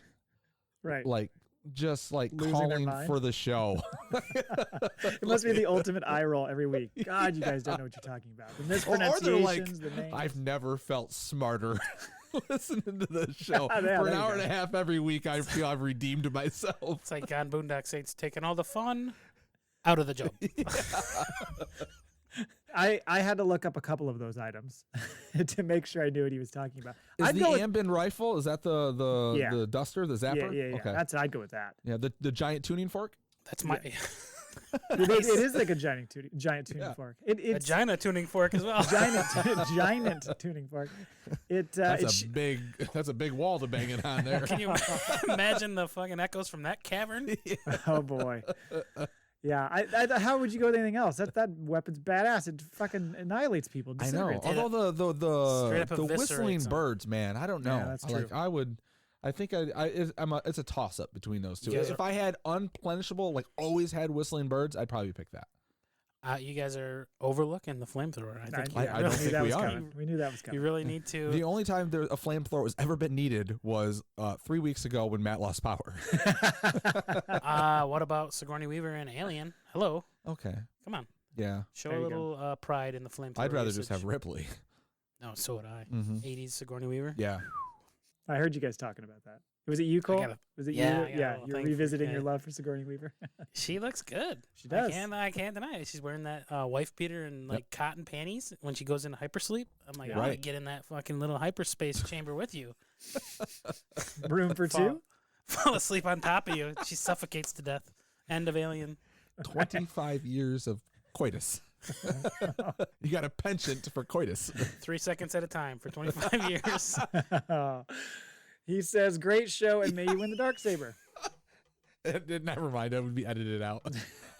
Right. like just like Losing their calling mind? for the show? It must be the ultimate eye roll every week. God, you guys don't know what you're talking about. The Or they're like, mispronunciations, the names. I've never felt smarter. listening to the show Yeah, for there an you hour go. and a half every week. I feel I've redeemed myself. It's like on Boondock Saints taking all the fun out of the job. I had to look up a couple of those items to make sure I knew what he was talking about. Is I'd the go with, Ambin rifle? Is that Yeah. the duster, the zapper? yeah. Okay. I'd go with that. Yeah, the giant tuning fork. That's my It is like a giant tuning Yeah. fork. It's vagina tuning fork as well. giant tuning fork. That's a big wall to bang it on there. Can you imagine the fucking echoes from that cavern? Oh boy. Yeah, how would you go with anything else? That weapon's badass. It fucking annihilates people. I know. disintegrates. Although Straight up the whistling eviscerates them. birds, man, I don't know. Yeah, that's true. I think it's a toss up between those two. You guys If I had unplenishable, like always had whistling birds, I'd probably pick that. You guys are overlooking the flamethrower. I think I don't knew think that we was are. coming. We knew that was coming. you really need to. The only time a flamethrower was ever been needed was 3 weeks ago when Matt lost power. What about Sigourney Weaver and Alien? Hello, Okay. come on, Yeah. show There a you go. little pride in the flamethrower. I'd rather just usage. have Ripley. No, so would I. Mm-hmm. 80s Sigourney Weaver. Yeah. I heard you guys talking about that. Was it you, Cole? gotta- Was it yeah, I you? got a Yeah, little you're thing for- revisiting your yeah. love for Sigourney Weaver. She looks good. She does. I can't deny it. She's wearing that wife beater and like cotton panties when she goes into hypersleep. I'm like, I want to Right. get in that fucking little hyperspace chamber with you. Room for Fall- two? Fall asleep on top of you. She suffocates to death. End of Alien. 25 years of coitus. You got a penchant for coitus. 3 seconds at a time for 25 years. He says, great show, and may you win the Darksaber. Never mind. That would be edited out.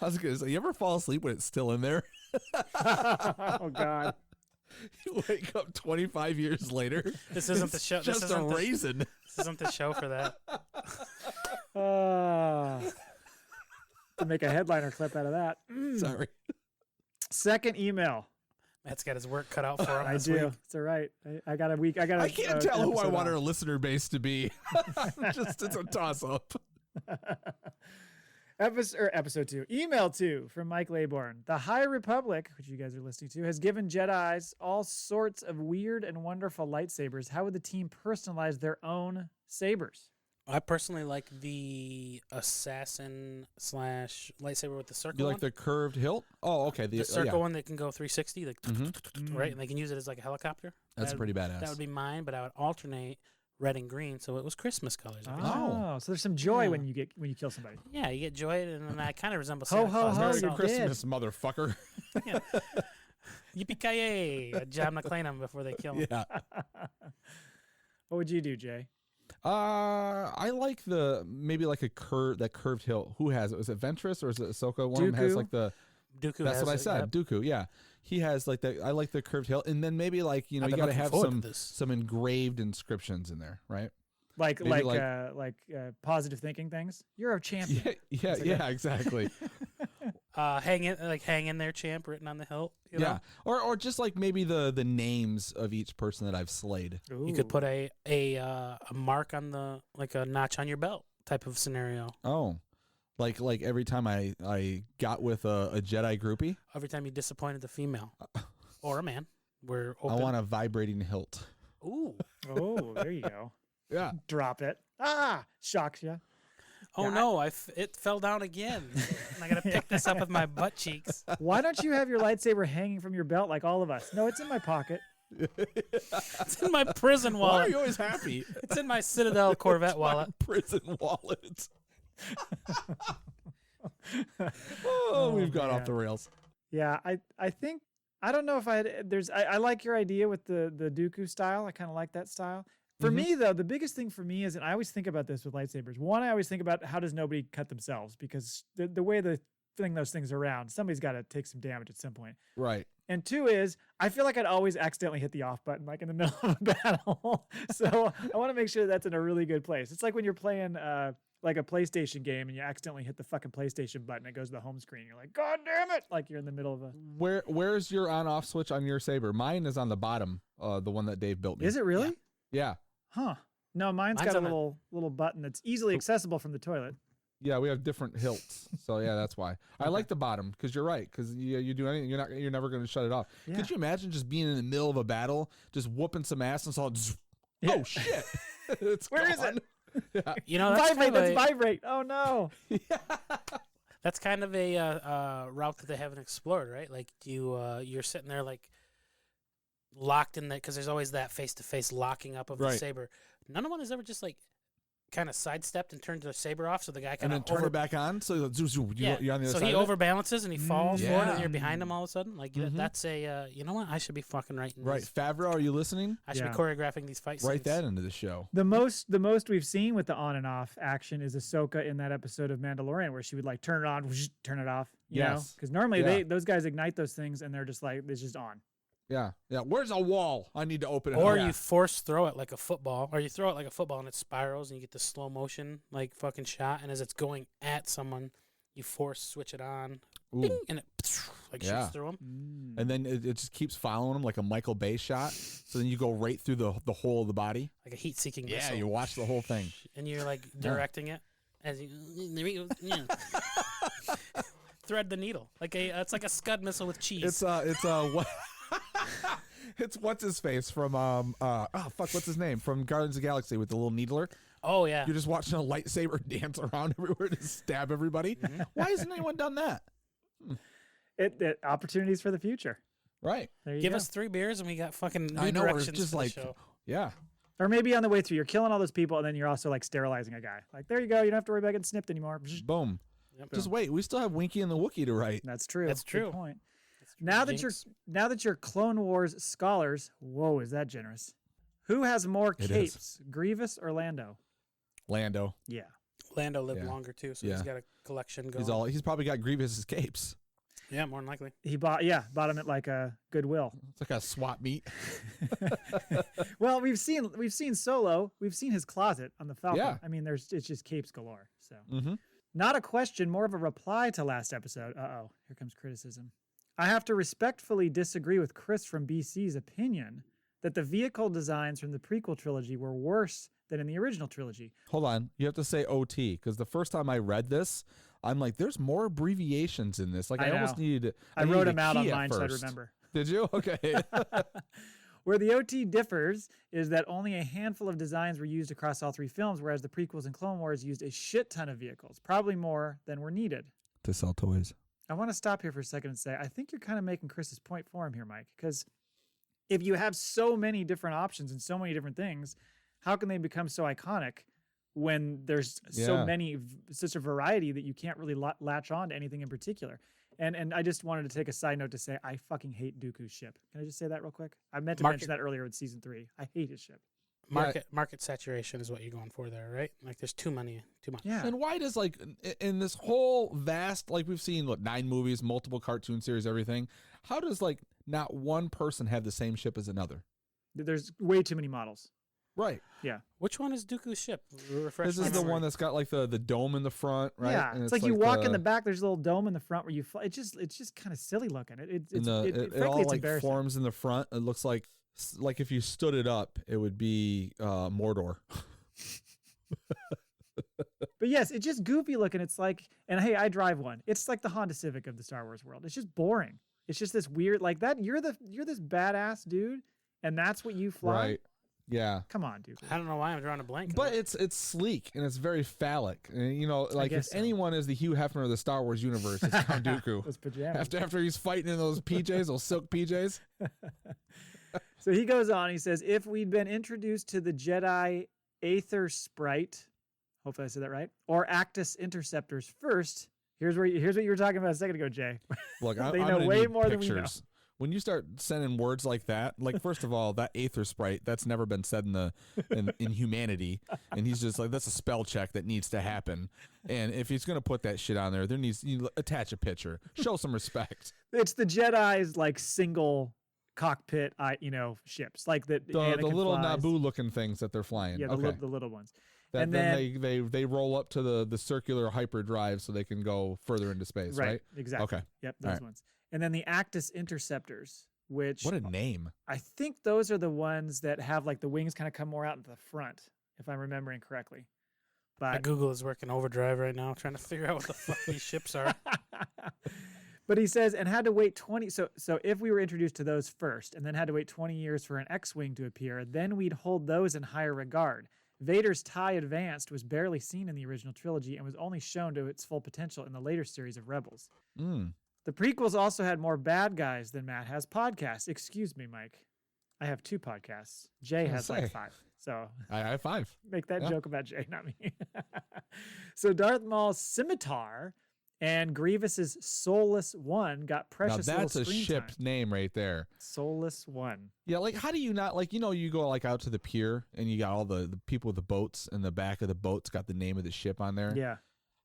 I was going to say, you ever fall asleep when it's still in there? Oh, God. You wake up 25 years later. This isn't the show. Just a raisin. This isn't the show for that. To make a headliner clip out of that. Sorry. Second email. Matt's got his work cut out for him. I this do. Week. It's all right. I got a week. I can't tell who I want our listener base to be. It's a toss up. Episode 2. Email 2 from Mike Laybourne. The High Republic, which you guys are listening to, has given Jedis all sorts of weird and wonderful lightsabers. How would the team personalize their own sabers? I personally like the assassin / lightsaber with the circle. You like one. the curved hilt? Oh, okay. The circle one that can go 360, like right, and they can use it as like a helicopter. That's That- pretty badass. That would be mine, but I would alternate red and green, so it was Christmas colors. I guess. Oh, so there's some joy Yeah. when you kill somebody. Yeah, you get joy, and then I kind of resemble Ho, Santa ho, Claus ho, Merry you're myself. dead. Christmas, motherfucker. Yippee-ki-yay! John McClane before they kill him. Yeah. What would you do, Jay? I like maybe like that curved hilt. Who has it? Was it Ventress or is it Ahsoka? One of them has Dooku. like the. Dooku That's has what I it, said. yep. Dooku. Yeah, he has like that. I like the curved hilt, and then maybe like you I've got been to looking have forward to some this. some engraved inscriptions in there, right? Like Maybe positive thinking things. You're a champion. Yeah, exactly. Hang in there, champ, written on the hilt. You know? Yeah, or just like maybe the names of each person that I've slayed. You could put a mark on a notch on your belt type of scenario. Oh, like every time I got with a Jedi groupie, Every time you disappointed the female or a man, we're I open. want a vibrating hilt. Ooh. Oh, there you go. Yeah. Drop it. Shocks you. Oh Yeah, no! It fell down again. And I gotta pick this up with my butt cheeks. Why don't you have your lightsaber hanging from your belt like all of us? No, it's in my pocket. It's in my prison Why wallet. are you always happy? It's in my Citadel Corvette wallet. Prison wallet. Oh, we've gone off man. the rails. Yeah, I think I don't know if I like your idea with the Dooku style. I kind of like that style. For me though, the biggest thing for me is, and I always think about this with lightsabers. One, I always think about how does nobody cut themselves, because the way they fling those things around, somebody's got to take some damage at some point. Right. And two is, I feel like I'd always accidentally hit the off button, like in the middle of a battle. So I want to make sure that's in a really good place. It's like when you're playing like a PlayStation game and you accidentally hit the fucking PlayStation button, it goes to the home screen. You're like, God damn it! Like you're in the middle of a. Where's your on-off switch on your saber? Mine is on the bottom, the one that Dave built me. Is it really? Yeah. Huh. No, mine's Mine's got a on a- little button that's easily accessible from the toilet. Yeah, we have different hilts, so yeah, that's why. I like the bottom because you're right. Because you do anything, you're never going to shut it off. Yeah. Could you imagine just being in the middle of a battle, just whooping some ass and it's all, just, Oh shit! It's Where is gone. Yeah. You know, that's Vibrate. kind of That's a, vibrate. Oh no. that's kind of a route that they haven't explored, right? Like you're sitting there like locked in that because there's always that face-to-face locking up of the Right. saber. None of one has ever just like kind of sidestepped and turned the saber off, so the guy And kind then of turn it back on, so you're Yeah. on the other So side. he of it? overbalances and he falls forward, and Yeah. you're behind him all of a sudden. Like Mhm. that's a you know what? I should be fucking writing. Right, These. Favreau, are you listening? I should Yeah. be choreographing these fight Write scenes. that into the show. The most we've seen with the on and off action is Ahsoka in that episode of Mandalorian where she would like turn it on, turn it off. You know, Yes. because normally Yeah. those guys ignite those things and they're just like it's just on. Yeah. Where's a wall? I need to open it. Or up. you force throw it like a football, or you throw it like a football and it spirals and you get the slow motion like fucking shot, and as it's going at someone, you force switch it on, Ooh. bing, and it like Yeah. shoots through them. And then it just keeps following him like a Michael Bay shot. So then you go right through the whole of the body. Like a heat-seeking Yeah, missile. you watch the whole thing. And you're like directing it as you there he goes, yeah. Thread the needle like it's like a Scud missile with cheese. It's what? It's what's his face from what's his name from Guardians of the Galaxy with the little needler. Oh yeah. You're just watching a lightsaber dance around everywhere to stab everybody. Why hasn't anyone done that? It opportunities for the future. Right. There you Give go. us 3 beers and we got fucking new I know. Or it's directions just for like, the show. yeah. Or maybe on the way through, you're killing all those people, and then you're also like sterilizing a guy. Like there you go. You don't have to worry about getting snipped anymore. Boom. Yep. Just wait. We still have Winky and the Wookiee to write. That's true. That's Good true. point. That's true. Now Jinx. that you're Clone Wars scholars, whoa, is that generous? Who has more It is. capes, Grievous or Lando? Lando. Yeah. Lando lived Yeah. longer too, so Yeah. he's got a collection going. He's probably got Grievous's capes. Yeah, more than likely. He bought him at like a Goodwill. It's like a swap meet. Well, we've seen Solo. We've seen his closet on the Falcon. Yeah. I mean, it's just capes galore. So Mm-hmm. not a question, more of a reply to last episode. Here comes criticism. I have to respectfully disagree with Chris from BC's opinion that the vehicle designs from the prequel trilogy were worse than in the original trilogy. Hold on. You have to say OT because the first time I read this, I'm like, there's more abbreviations in this. Like I almost know. needed. I wrote needed them a out on key at mine so I first. remember. Did you? Okay. Where the OT differs is that only a handful of designs were used across all 3 films, whereas the prequels and Clone Wars used a shit ton of vehicles, probably more than were needed. To sell toys. I want to stop here for a second and say, I think you're kind of making Chris's point for him here, Mike, because if you have so many different options and so many different things, how can they become so iconic when there's so Yeah. many, such a variety that you can't really latch on to anything in particular? And I just wanted to take a side note to say, I fucking hate Dooku's ship. Can I just say that real quick? I meant to mention that earlier with season 3. I hate his ship. Market saturation is what you're going for there, right? Like there's too much. Yeah. And why does like in this whole vast, like we've seen 9 movies, multiple cartoon series, everything, how does like not one person have the same ship as another? There's way too many models. Right. Yeah. Which one is Dooku's ship? Refresh This my is the memory. one that's got like the dome in the front, right? Yeah. And It's like you walk in the back, there's a little dome in the front where you fly. It's just kind of silly looking. it Frankly, all it's like embarrassing. forms in the front. It looks like if you stood it up, it would be Mordor. But yes, it's just goofy looking. It's like, and hey, I drive one. It's like the Honda Civic of the Star Wars world. It's just boring. It's just this weird, like that. You're this badass dude, and that's what you fly. Right. Yeah. Come on, dude. I don't know why I'm drawing a blank. But it's sleek and it's very phallic. And like if guess so. anyone is the Hugh Hefner of the Star Wars universe, it's Count Dooku. Those pajamas. After he's fighting in those PJs, those silk PJs. So he goes on. He says, if we'd been introduced to the Jedi Aether Sprite, hopefully I said that right, or Actus Interceptors first, here's what you were talking about a second ago, Jay. Look, They I'm know gonna way need more than we know. pictures. When you start sending words like that, like first of all, that Aether Sprite, that's never been said in humanity, and he's just like, that's a spell check that needs to happen. And if he's gonna put that shit on there needs attach a picture, show some respect. It's the Jedi's like single cockpit, ships like that. The Anakin little flies. Naboo looking things that they're flying. Yeah, okay. the little ones. That, and then they roll up to the circular hyperdrive so they can go further into space, right? Exactly. Okay. Yep, those All right. ones. And then the Actus Interceptors, which What a name. I think those are the ones that have like the wings kind of come more out into the front, if I'm remembering correctly. My But Google is working overdrive right now, trying to figure out what the fuck these ships are. But he says, and had to wait 20. So if we were introduced to those first and then had to wait 20 years for an X-Wing to appear, then we'd hold those in higher regard. Vader's TIE Advanced was barely seen in the original trilogy and was only shown to its full potential in the later series of Rebels. The prequels also had more bad guys than Matt has podcasts. Excuse me, Mike. I have 2 podcasts. Jay has like 5. So I have 5. Make that joke about Jay, not me. So Darth Maul's scimitar and Grievous's Soulless One got precious Now that's little a screen ship time. name right there. Soulless One. Yeah, like how do you not like you go like out to the pier and you got all the people with the boats and the back of the boat's got the name of the ship on there. Yeah.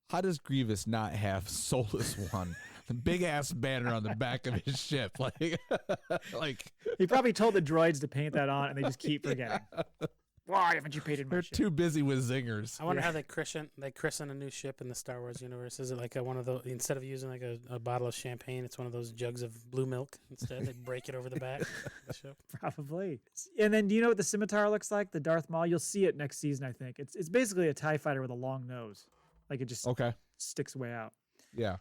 How does Grievous not have Soulless One? The big ass banner on the back of his ship. Like He probably told the droids to paint that on and they just keep forgetting. Why haven't you painted my they're ship? too busy with zingers. I wonder how they christen a new ship in the Star Wars universe. Is it like one of those, instead of using like a bottle of champagne, it's one of those jugs of blue milk instead? They break it over the back of the ship. Probably. And then do you know what the scimitar looks like? The Darth Maul? You'll see it next season, I think. It's basically a TIE fighter with a long nose. Like it just sticks way out. Yeah.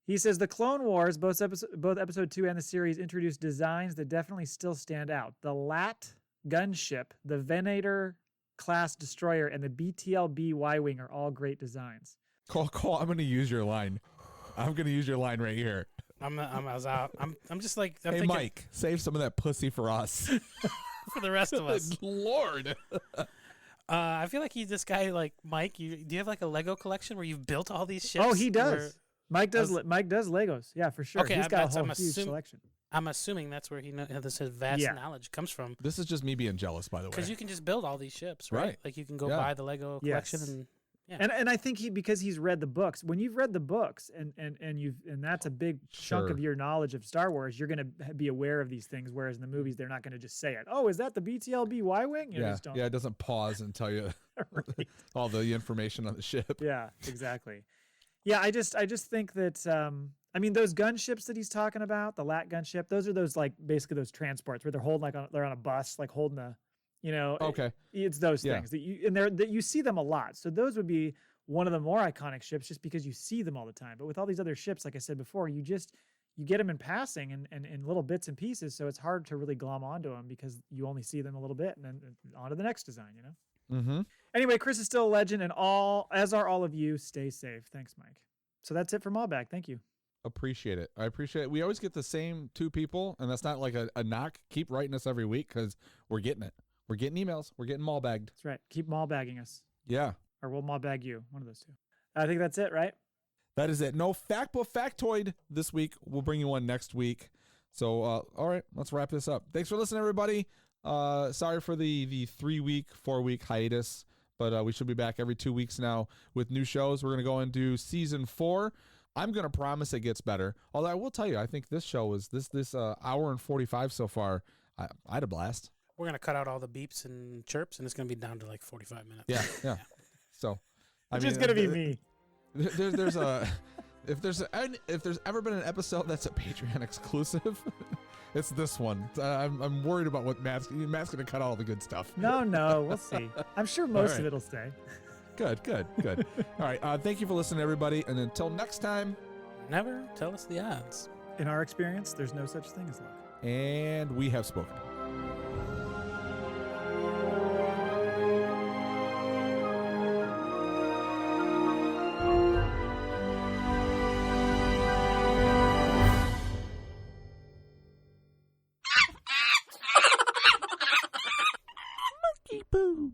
He says the Clone Wars, both episode 2 and the series, introduced designs that definitely still stand out. The LAT gunship, the Venator class destroyer, and the BTLB Y-wing are all great designs. Cole, I'm going to use your line. I'm going to use your line right here. I'm just like, I'm hey, thinking, Mike, save some of that pussy for us. for the rest of us. Lord. I feel like this guy, like Mike. Do you have like a Lego collection where you've built all these ships? Oh, he does. Mike does Legos. Yeah, for sure. Okay, He's got a whole I'm huge assuming- selection. I'm assuming that's where his vast knowledge comes from. This is just me being jealous, by the way. Because you can just build all these ships, right? Right. Like you can go buy the Lego collection Yes. and And I think because he's read the books. When you've read the books and that's a big chunk of your knowledge of Star Wars, you're going to be aware of these things. Whereas in the movies, they're not going to just say it. Oh, is that the BTLB Y-wing? You just don't. Yeah, it doesn't pause and tell you all the information on the ship. Yeah, exactly. Yeah, I just think that I mean those gunships that he's talking about, the LAT gunship, those are those like basically those transports where they're holding they're on a bus, like holding a, Okay. It's those things that you see them a lot. So those would be one of the more iconic ships just because you see them all the time. But with all these other ships, like I said before, you get them in passing and in little bits and pieces. So it's hard to really glom onto them because you only see them a little bit and then on to the next design, Mm-hmm. Anyway, Chris is still a legend, and as are all of you. Stay safe. Thanks, Mike. So that's it for Mailbag. Thank you. Appreciate it. I appreciate it. We always get the same 2 people, and that's not like a knock. Keep writing us every week because we're getting it. We're getting emails. We're getting mailbagged. That's right. Keep mailbagging us. Yeah. Or we'll mailbag you. One of those 2. I think that's it, right? That is it. No fact but factoid this week. We'll bring you one next week. So, all right, let's wrap this up. Thanks for listening, everybody. Sorry for the 3-week, 4-week hiatus, but we should be back every 2 weeks now with new shows. We're going to go into season 4. I'm going to promise it gets better. Although I will tell you, I think this show was this hour and 45 so far. I had a blast. we're gonna cut out all the beeps and chirps, and it's gonna be down to like 45 minutes. Yeah. So, It's just gonna be me. There's a if there's ever been an episode that's a Patreon exclusive, it's this one. I'm worried about what Matt's gonna cut all the good stuff. No, we'll see. I'm sure most of it'll stay. Good. All right. Thank you for listening, everybody. And until next time. Never tell us the odds. In our experience, there's no such thing as luck. And we have spoken. Monkey poo.